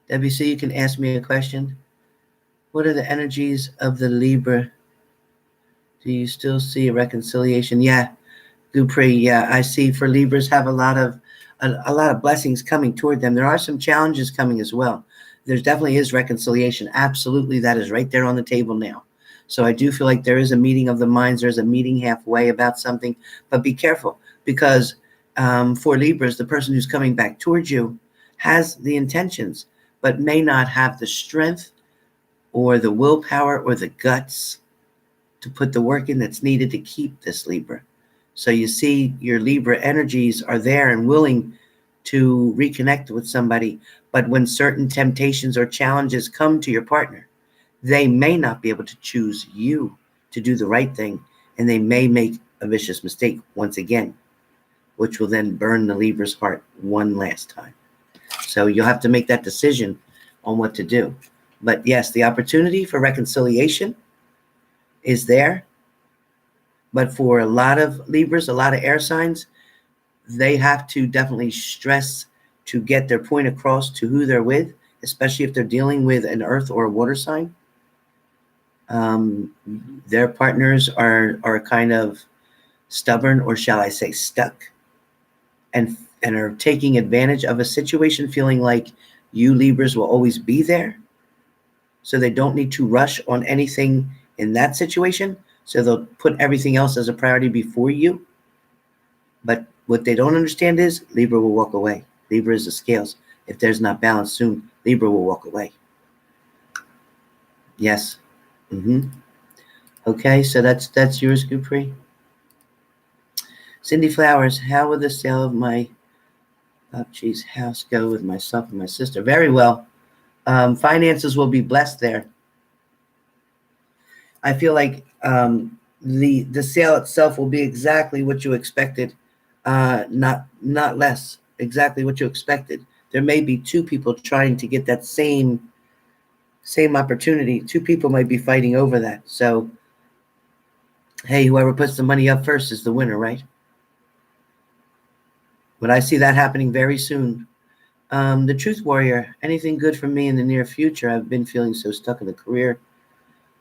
Debbie C, you can ask me a question. What are the energies of the Libra? Do you still see a reconciliation? Yeah, Dupree. Yeah, I see. For Libras, have a lot of blessings coming toward them. There are some challenges coming as well. There definitely is reconciliation. Absolutely, that is right there on the table now. So I do feel like there is a meeting of the minds. There's a meeting halfway about something. But be careful, because for Libras, the person who's coming back towards you has the intentions, but may not have the strength or the willpower or the guts to put the work in that's needed to keep this Libra. So you see your Libra energies are there and willing to reconnect with somebody, but when certain temptations or challenges come to your partner, they may not be able to choose you to do the right thing, and they may make a vicious mistake once again, which will then burn the Libra's heart one last time. So you'll have to make that decision on what to do. But yes, the opportunity for reconciliation is there. But for a lot of Libras, a lot of air signs, they have to definitely stress to get their point across to who they're with, especially if they're dealing with an earth or a water sign. Their partners are kind of stubborn, or shall I say stuck, and are taking advantage of a situation, feeling like you Libras will always be there. So they don't need to rush on anything in that situation. So they'll put everything else as a priority before you. But what they don't understand is Libra will walk away. Libra is the scales. If there's not balance soon, Libra will walk away. Yes. Okay, so that's yours, Capri. Cindy Flowers, how will the sale of my house go with myself and my sister? Very well. Finances will be blessed there. I feel like the sale itself will be exactly what you expected, not less. Exactly what you expected. There may be two people trying to get that same opportunity. Two people might be fighting over that. So, hey, whoever puts the money up first is the winner, right? But I see that happening very soon. The Truth Warrior, anything good for me in the near future? I've been feeling so stuck in the career,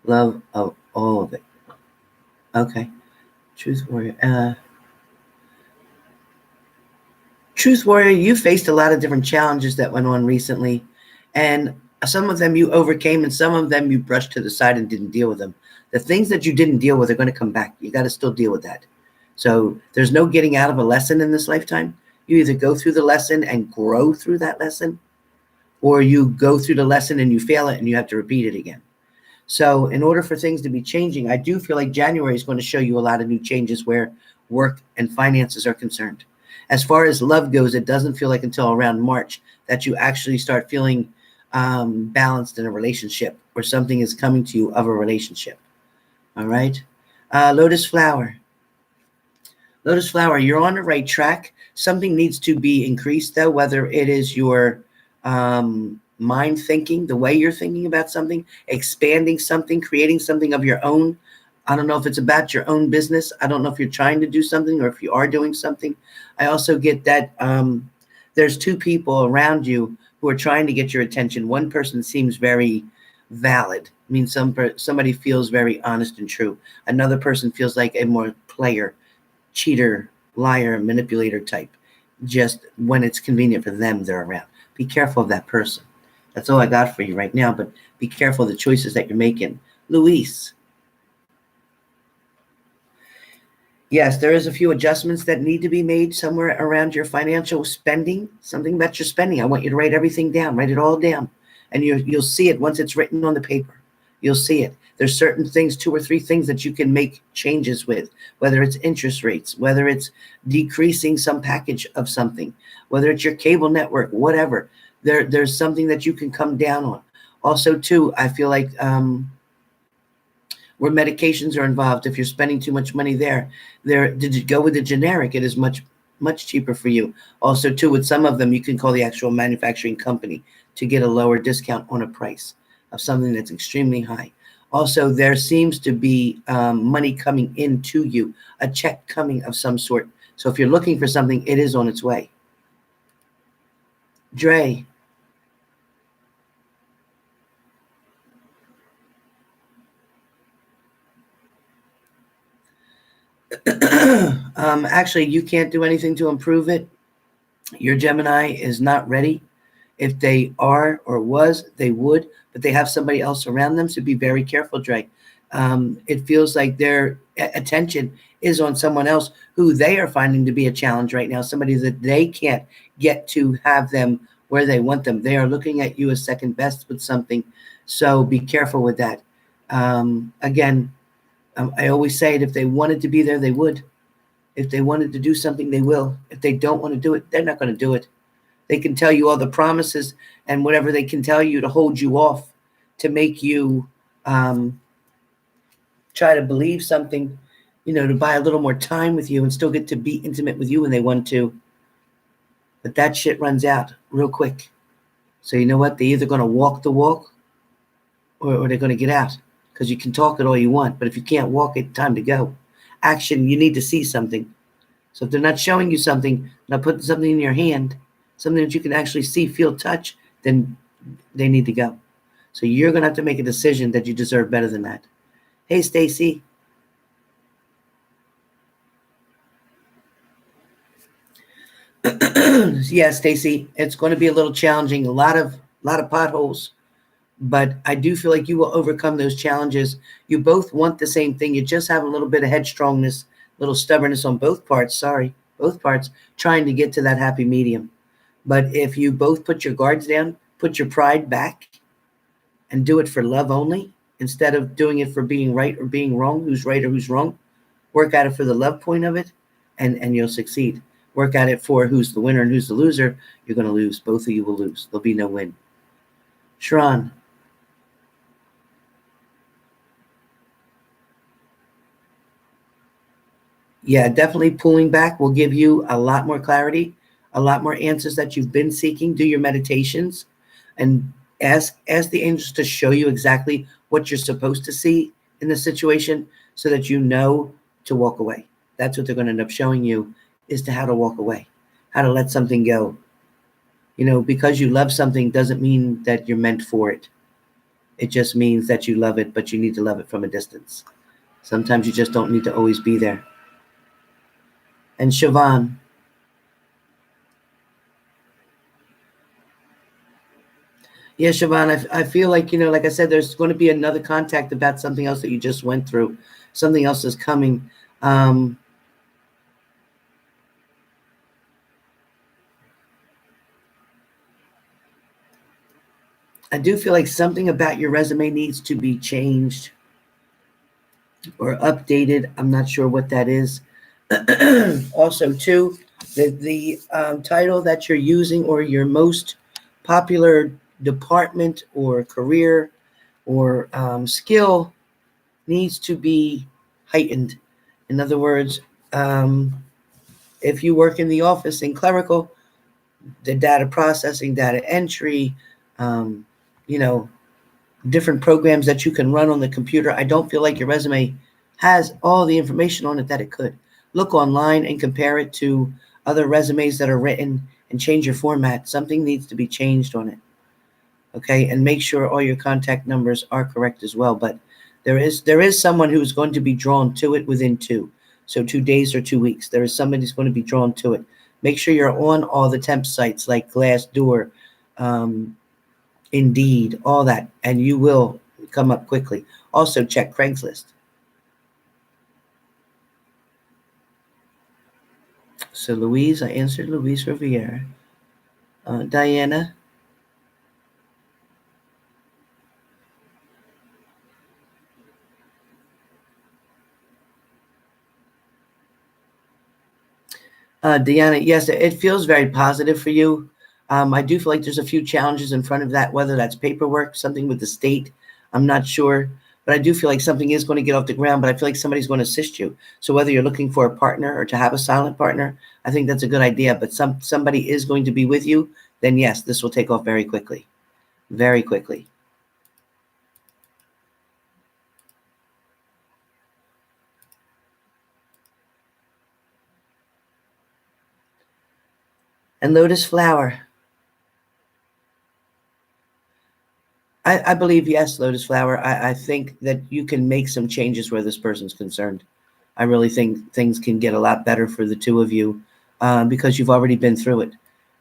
love of all of it. Okay. Truth Warrior. Truth Warrior, you faced a lot of different challenges that went on recently, and some of them you overcame, and some of them you brushed to the side and didn't deal with them. The things that you didn't deal with are going to come back. You got to still deal with that. So there's no getting out of a lesson in this lifetime. You either go through the lesson and grow through that lesson, or you go through the lesson and you fail it and you have to repeat it again. So in order for things to be changing, I do feel like January is going to show you a lot of new changes where work and finances are concerned. As far as love goes, it doesn't feel like until around March that you actually start feeling balanced in a relationship, or something is coming to you of a relationship. All right. Lotus Flower. Lotus Flower, you're on the right track. Something needs to be increased, though, whether it is your mind thinking, the way you're thinking about something, expanding something, creating something of your own. I don't know if it's about your own business. I don't know if you're trying to do something or if you are doing something. I also get that there's two people around you who are trying to get your attention. One person seems very valid. I mean, somebody feels very honest and true. Another person feels like a more player, cheater, liar, manipulator type. Just when it's convenient for them, they're around. Be careful of that person. That's all I got for you right now, but be careful of the choices that you're making. Luis. Yes, there is a few adjustments that need to be made somewhere around your financial spending, something about your spending. I want you to write everything down, write it all down, and you'll see it once it's written on the paper. You'll see it. There's certain things, 2 or 3 things that you can make changes with, whether it's interest rates, whether it's decreasing some package of something, whether it's your cable network, whatever. There's something that you can come down on. Also, too, I feel like where medications are involved, if you're spending too much money there, did you go with the generic? It is much cheaper for you. Also, too, with some of them, you can call the actual manufacturing company to get a lower discount on a price of something that's extremely high. Also, there seems to be money coming into you, a check coming of some sort. So if you're looking for something, it is on its way. Dre. Actually, you can't do anything to improve it. Your Gemini is not ready. If they are or was, they would, but they have somebody else around them. So be very careful, Dre. It feels like their attention is on someone else who they are finding to be a challenge right now, somebody that they can't get to have them where they want them. They are looking at you as second best with something. So be careful with that. Again, I always say it, if they wanted to be there, they would. If they wanted to do something, they will. If they don't want to do it, they're not going to do it. They can tell you all the promises and whatever they can tell you to hold you off, to make you try to believe something, to buy a little more time with you and still get to be intimate with you when they want to. But that shit runs out real quick. So you know what? They're either going to walk the walk or they're going to get out, because you can talk it all you want. But if you can't walk it, time to go. Action, you need to see something. So if they're not showing you something, not putting something in your hand, something that you can actually see, feel, touch, then they need to go. So you're going to have to make a decision that you deserve better than that. Hey, Stacy. Yeah, Stacy, it's going to be a little challenging. A lot of potholes, but I do feel like you will overcome those challenges. You both want the same thing. You just have a little bit of headstrongness, a little stubbornness on both parts. Sorry, both parts trying to get to that happy medium. But if you both put your guards down, put your pride back, and do it for love only instead of doing it for being right or being wrong, who's right or who's wrong, work at it for the love point of it, and you'll succeed. Work at it for who's the winner and who's the loser. You're going to lose. Both of you will lose. There'll be no win. Sharon. Yeah, definitely pulling back will give you a lot more clarity, a lot more answers that you've been seeking. Do your meditations and ask the angels to show you exactly what you're supposed to see in the situation so that you know to walk away. That's what they're going to end up showing you is to how to walk away, how to let something go. Because you love something doesn't mean that you're meant for it. It just means that you love it, but you need to love it from a distance. Sometimes you just don't need to always be there. And Siobhan, yeah, Siobhan, I feel like, like I said, there's going to be another contact about something else that you just went through. Something else is coming. I do feel like something about your resume needs to be changed or updated. I'm not sure what that is. Also, too, the title that you're using or your most popular department or career or skill needs to be heightened. In other words, if you work in the office in clerical, the data processing, data entry, um, you know, different programs that you can run on the computer, I don't feel like your resume has all the information on it that it could. Look online and compare it to other resumes that are written and change your format. Something needs to be changed on it. Okay, and make sure all your contact numbers are correct as well. But there is someone who's going to be drawn to it within 2 days or 2 weeks. There is somebody who's going to be drawn to it. Make sure you're on all the temp sites like Glassdoor, um, Indeed, all that, and you will come up quickly. Also, check Craigslist. So, Louise, I answered Louise Riviera. Diana, Deanna, yes, it feels very positive for you. I do feel like there's a few challenges in front of that, whether that's paperwork, something with the state. I'm not sure, but I do feel like something is going to get off the ground, but I feel like somebody's going to assist you. So whether you're looking for a partner or to have a silent partner, I think that's a good idea, but somebody is going to be with you, then yes, this will take off very quickly, very quickly. And Lotus Flower. I believe, yes, Lotus Flower. I think that you can make some changes where this person's concerned. I really think things can get a lot better for the two of you because you've already been through it.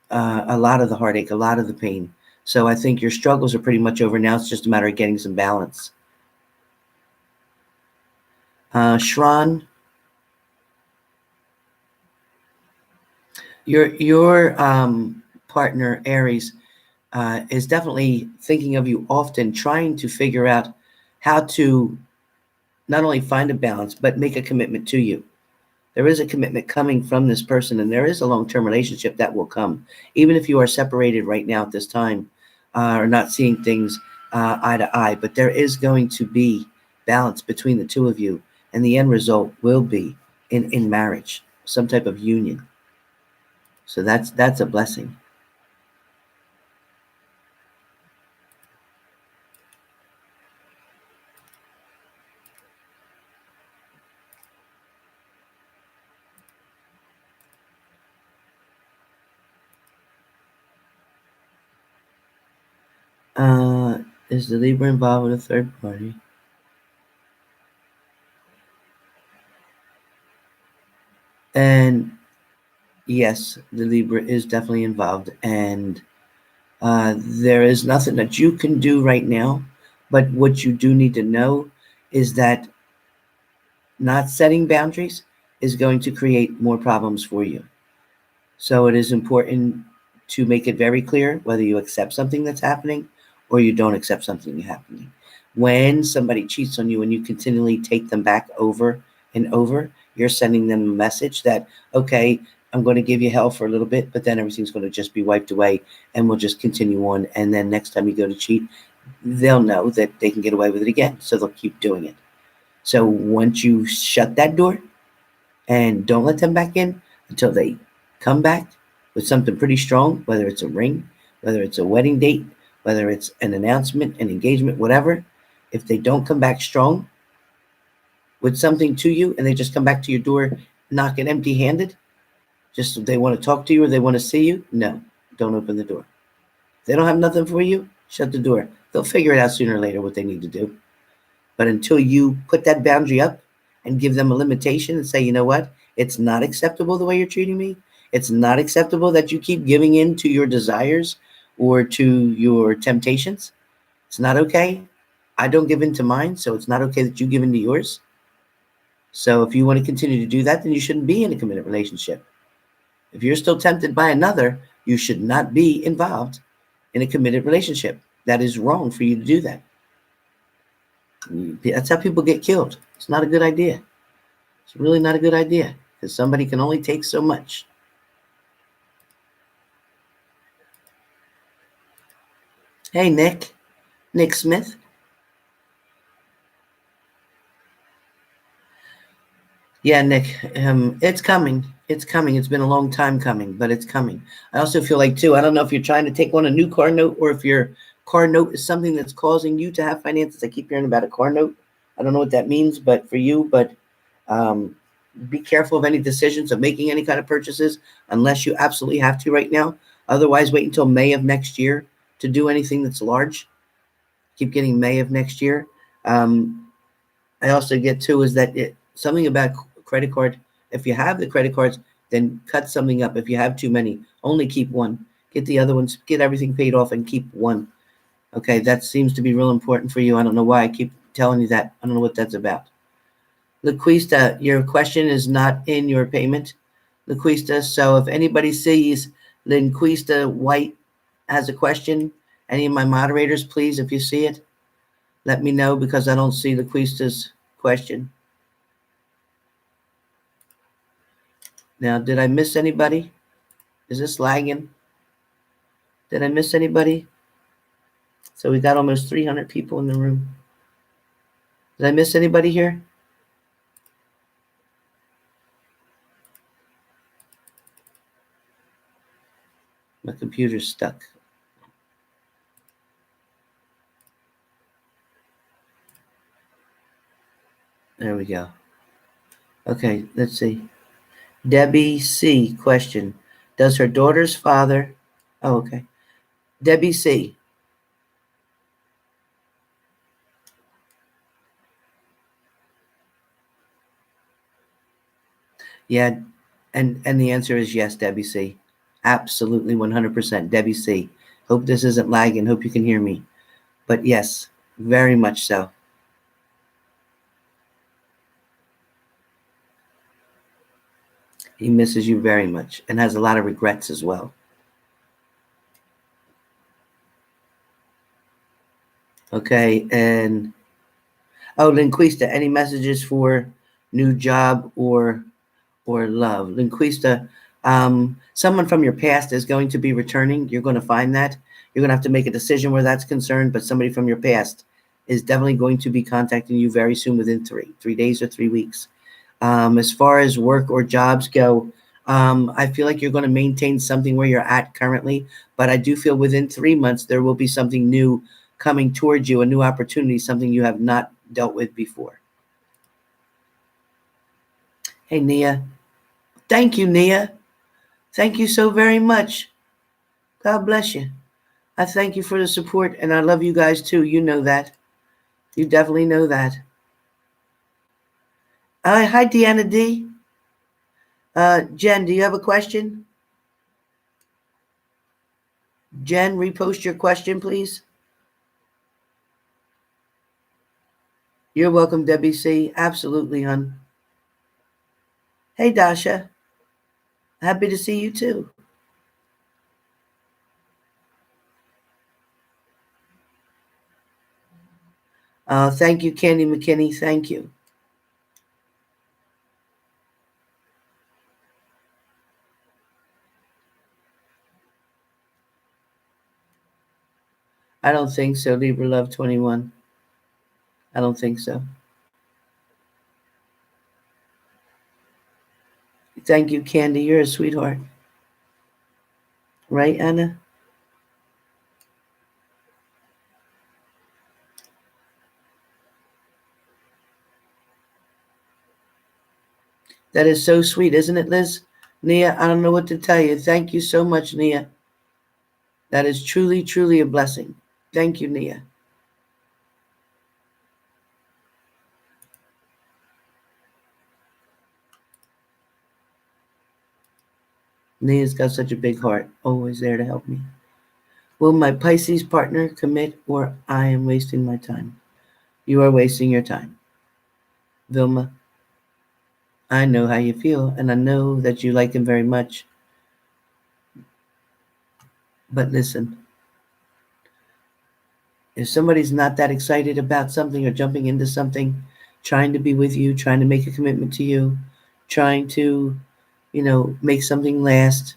A lot of the heartache, a lot of the pain. So I think your struggles are pretty much over now. It's just a matter of getting some balance. Shran, your partner, Aries, is definitely thinking of you often, trying to figure out how to not only find a balance, but make a commitment to you. There is a commitment coming from this person, and there is a long-term relationship that will come, even if you are separated right now at this time, or not seeing things eye to eye. But there is going to be balance between the two of you, and the end result will be in marriage, some type of union. So that's a blessing. Uh, is the Libra involved with a third party? And yes, the Libra is definitely involved, and there is nothing that you can do right now. But what you do need to know is that not setting boundaries is going to create more problems for you. So it is important to make it very clear whether you accept something that's happening or you don't accept something happening. When somebody cheats on you and you continually take them back over and over, you're sending them a message that, okay, I'm going to give you hell for a little bit, but then everything's going to just be wiped away and we'll just continue on. And then next time you go to cheat, they'll know that they can get away with it again. So they'll keep doing it. So once you shut that door, and don't let them back in until they come back with something pretty strong, whether it's a ring, whether it's a wedding date, whether it's an announcement, an engagement, whatever. If they don't come back strong with something to you and they just come back to your door knocking empty handed, just they want to talk to you or they want to see you, no, don't open the door. If they don't have nothing for you, shut the door. They'll figure it out sooner or later what they need to do. But until you put that boundary up and give them a limitation and say, you know what, it's not acceptable the way you're treating me. It's not acceptable that you keep giving in to your desires or to your temptations. It's not okay. I don't give in to mine, so it's not okay that you give in to yours. So if you want to continue to do that, then you shouldn't be in a committed relationship. If you're still tempted by another, you should not be involved in a committed relationship. That is wrong for you to do that. That's how people get killed. It's not a good idea. It's really not a good idea because somebody can only take so much. Hey, Nick Smith. Yeah, Nick, it's coming. It's coming. It's been a long time coming, but it's coming. I also feel like, too, I don't know if you're trying to take on a new car note or if your car note is something that's causing you to have finances. I keep hearing about a car note. I don't know what that means, but for you, um, be careful of any decisions of making any kind of purchases unless you absolutely have to right now. Otherwise, wait until May of next year to do anything that's large. Keep getting May of next year. Um, I also get too is that something about credit card. If you have the credit cards, then cut something up. If you have too many, only keep one. Get the other ones. Get everything paid off and keep one. Okay, that seems to be real important for you. I don't know why I keep telling you that. I don't know what that's about. Laquista, your question is not in your payment, Laquista. So if anybody sees Linquista White has a question, any of my moderators, please, if you see it, let me know because I don't see Laquista's question. Now, did I miss anybody? Is this lagging? Did I miss anybody? So we got almost 300 people in the room. Did I miss anybody here? My computer's stuck. There we go. Okay, let's see. Debbie C. question. Does her daughter's father... Oh, okay. Debbie C. Yeah, and the answer is yes, Debbie C. Absolutely 100%. Debbie C. Hope this isn't lagging. Hope you can hear me. But yes, very much so. He misses you very much and has a lot of regrets as well. Okay, and Linquista, any messages for new job or love? Linquista, someone from your past is going to be returning. You're going to find that. You're going to have to make a decision where that's concerned, but somebody from your past is definitely going to be contacting you very soon within 3 days or 3 weeks. As far as work or jobs go, I feel like you're going to maintain something where you're at currently, but I do feel within 3 months there will be something new coming towards you, a new opportunity, something you have not dealt with before. Hey, Nia. Thank you, Nia. Thank you so very much. God bless you. I thank you for the support, and I love you guys too. You know that. You definitely know that. Hi, Deanna D. Jen, do you have a question? Jen, repost your question, please. You're welcome, Debbie C. Absolutely, hon. Hey, Dasha. Happy to see you too. Thank you, Candy McKinney. Thank you. I don't think so, Libra Love 21. I don't think so. Thank you, Candy. You're a sweetheart. Right, Anna? That is so sweet, isn't it, Liz? Nia, I don't know what to tell you. Thank you so much, Nia. That is truly, truly a blessing. Thank you, Nia. Nia's got such a big heart, always there to help me. Will my Pisces partner commit, or I am wasting my time? You are wasting your time. Vilma, I know how you feel, and I know that you like him very much. But listen, if somebody's not that excited about something or jumping into something, trying to be with you, trying to make a commitment to you, trying to, make something last,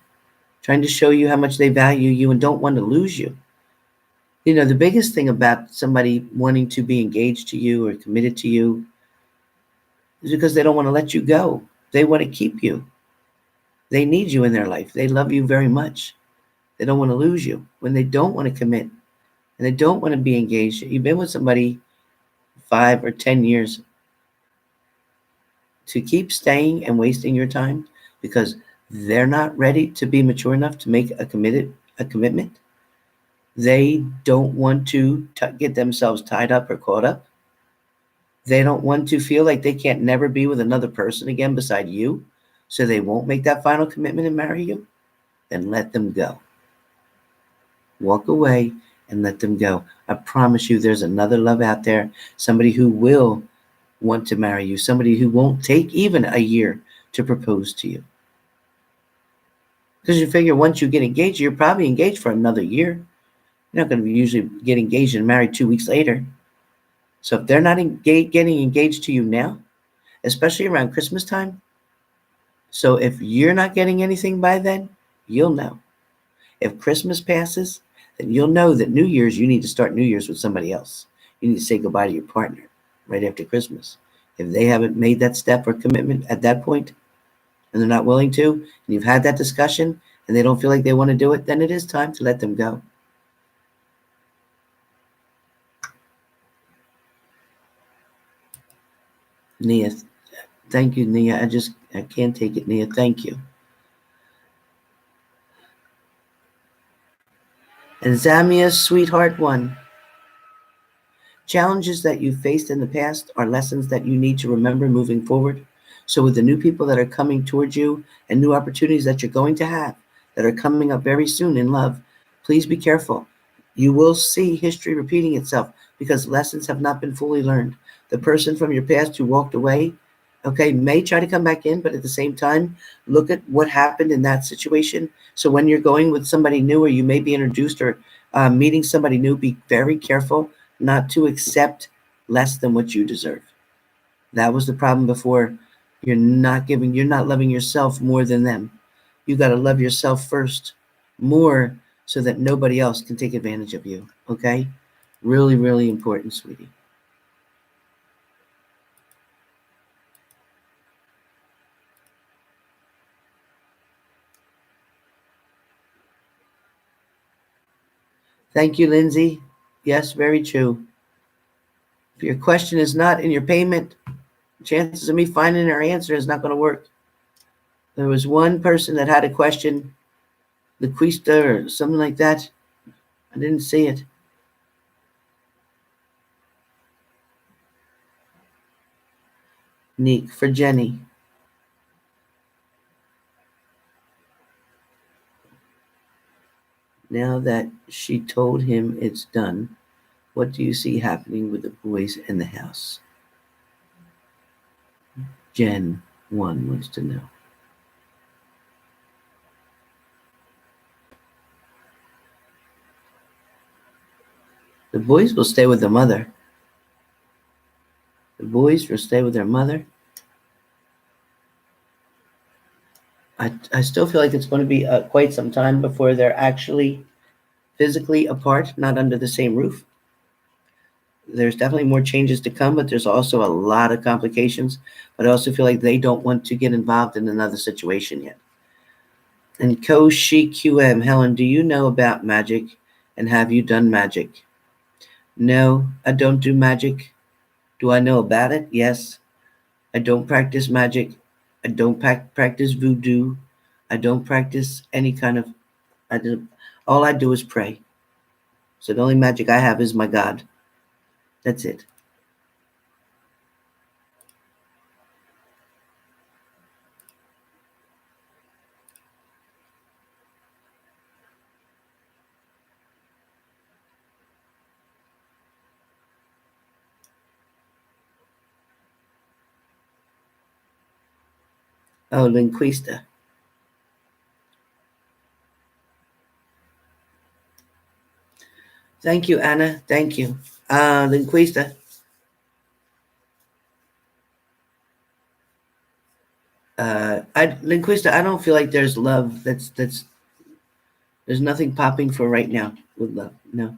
trying to show you how much they value you and don't want to lose you. The biggest thing about somebody wanting to be engaged to you or committed to you is because they don't want to let you go. They want to keep you. They need you in their life. They love you very much. They don't want to lose you. When they don't want to commit and they don't want to be engaged, you've been with somebody 5 or 10 years, to keep staying and wasting your time because they're not ready to be mature enough to make a commitment. They don't want to get themselves tied up or caught up. They don't want to feel like they can't never be with another person again beside you, so they won't make that final commitment and marry you. Then let them go. Walk away and let them go. I promise you there's another love out there, somebody who will want to marry you, somebody who won't take even a year to propose to you. Because you figure once you get engaged, you're probably engaged for another year. You're not going to usually get engaged and married 2 weeks later. So if they're not getting engaged to you now, especially around Christmas time, so if you're not getting anything by then, you'll know. If Christmas passes, then you'll know that New Year's, you need to start New Year's with somebody else. You need to say goodbye to your partner right after Christmas. If they haven't made that step or commitment at that point, and they're not willing to, and you've had that discussion, and they don't feel like they want to do it, then it is time to let them go. Nia, thank you, Nia. I can't take it, Nia. Thank you. And Zamia's sweetheart one. Challenges that you faced in the past are lessons that you need to remember moving forward. So, with the new people that are coming towards you and new opportunities that you're going to have that are coming up very soon in love, please be careful. You will see history repeating itself because lessons have not been fully learned. The person from your past who walked away, okay, may try to come back in, but at the same time, look at what happened in that situation. So, when you're going with somebody new or you may be introduced or meeting somebody new, be very careful not to accept less than what you deserve. That was the problem before. You're not loving yourself more than them. You got to love yourself first, more so that nobody else can take advantage of you. Okay? Really, really important, sweetie. Thank you, Lindsay. Yes, very true. If your question is not in your payment, chances of me finding her answer is not going to work. There was one person that had a question, Laquista or something like that. I didn't see it. Neek for Jenny. Now that she told him it's done, what do you see happening with the boys in the house? Jen 1 wants to know. The boys will stay with their mother. The boys will stay with their mother. I still feel like it's going to be quite some time before they're actually physically apart, not under the same roof. There's definitely more changes to come, but there's also a lot of complications. But I also feel like they don't want to get involved in another situation yet. And Koshi QM, Helen, do you know about magic and have you done magic? No, I don't do magic. Do I know about it? Yes. I don't practice magic. I don't practice voodoo. I don't practice any kind of. All I do is pray. So the only magic I have is my God. That's it. Oh, linguista. Thank you, Anna. Thank you. Linguista. Linguista, I don't feel like there's love. There's nothing popping for right now with love. No.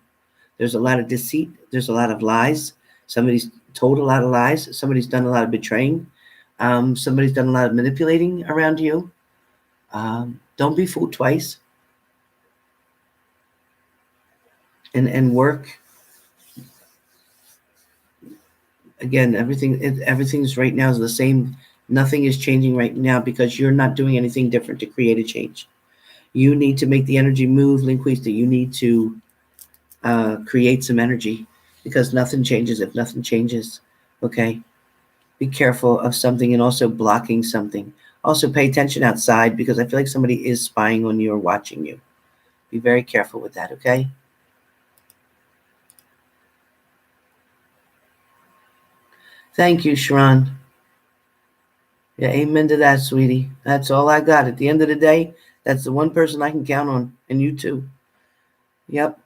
There's a lot of deceit. There's a lot of lies. Somebody's told a lot of lies. Somebody's done a lot of betraying. Somebody's done a lot of manipulating around you. Don't be fooled twice. And work. Again, everything's right now is the same. Nothing is changing right now because you're not doing anything different to create a change. You need to make the energy move, Linguista. You need to create some energy because nothing changes if nothing changes. Okay? Be careful of something and also blocking something. Also, pay attention outside because I feel like somebody is spying on you or watching you. Be very careful with that, okay? Thank you, Sharon. Yeah, amen to that, sweetie. That's all I got. At the end of the day, that's the one person I can count on, and you too. Yep.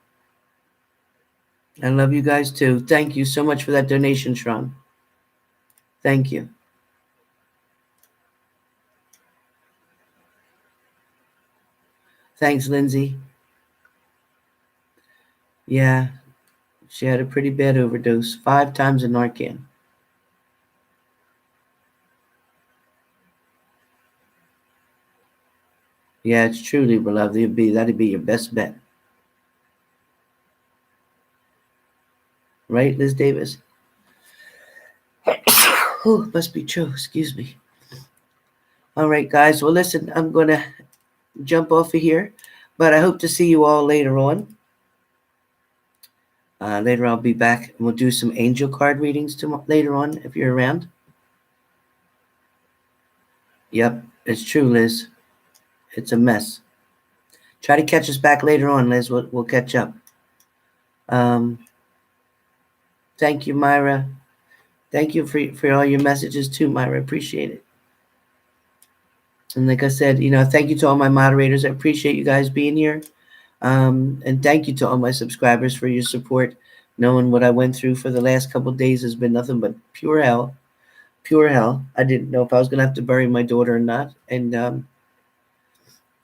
I love you guys too. Thank you so much for that donation, Sharon. Thank you. Thanks, Lindsay. Yeah, she had a pretty bad overdose. 5 times a Narcan. Yeah, it's truly, beloved. That'd be your best bet. Right, Liz Davis? Oh, must be true. Excuse me. All right, guys. Well, listen, I'm going to jump off of here, but I hope to see you all later on. Later, I'll be back and we'll do some angel card readings later on if you're around. Yep, it's true, Liz. It's a mess. Try to catch us back later on, Liz. We'll catch up. Thank you, Myra. Thank you for all your messages too, Myra. Appreciate it. And like I said, thank you to all my moderators. I appreciate you guys being here. And thank you to all my subscribers for your support. Knowing what I went through for the last couple of days has been nothing but pure hell. Pure hell. I didn't know if I was going to have to bury my daughter or not. And,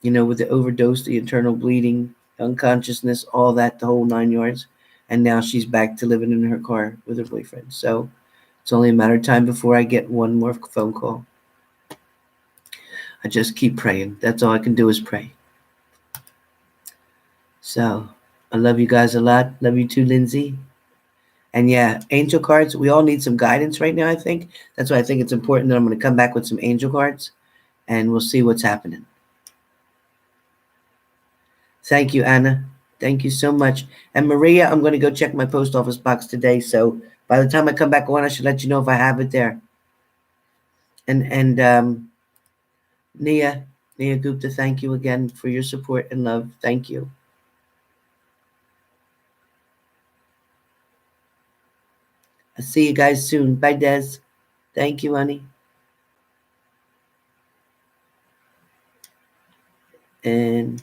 with the overdose, the internal bleeding, unconsciousness, all that, the whole 9 yards. And now she's back to living in her car with her boyfriend. So it's only a matter of time before I get one more phone call. I just keep praying. That's all I can do is pray. So I love you guys a lot. Love you too, Lindsay. And yeah, angel cards, we all need some guidance right now, I think. That's why I think it's important that I'm going to come back with some angel cards and we'll see what's happening. Thank you, Anna. Thank you so much. And Maria, I'm going to go check my post office box today. So by the time I come back on, I should let you know if I have it there. And Nia Gupta, thank you again for your support and love. Thank you. I'll see you guys soon. Bye, Des. Thank you, honey. And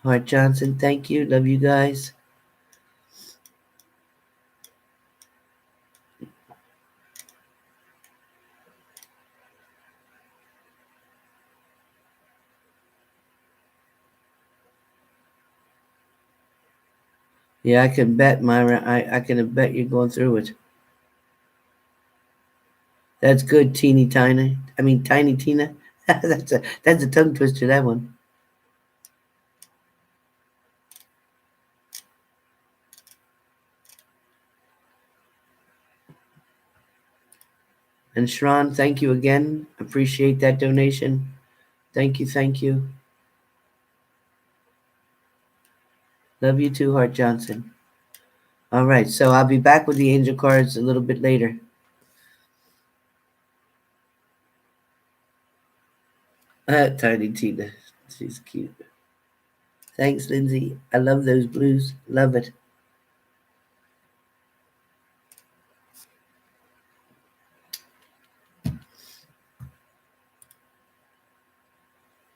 Hart Johnson, thank you. Love you guys. Yeah, I can bet, Myra. I can bet you're going through it. That's good, teeny tiny. I mean, tiny Tina. That's a tongue twister. That one. And Shran, thank you again. Appreciate that donation. Thank you, thank you. Love you too, Hart Johnson. All right, so I'll be back with the angel cards a little bit later. Tiny Tina. She's cute. Thanks, Lindsay. I love those blues. Love it.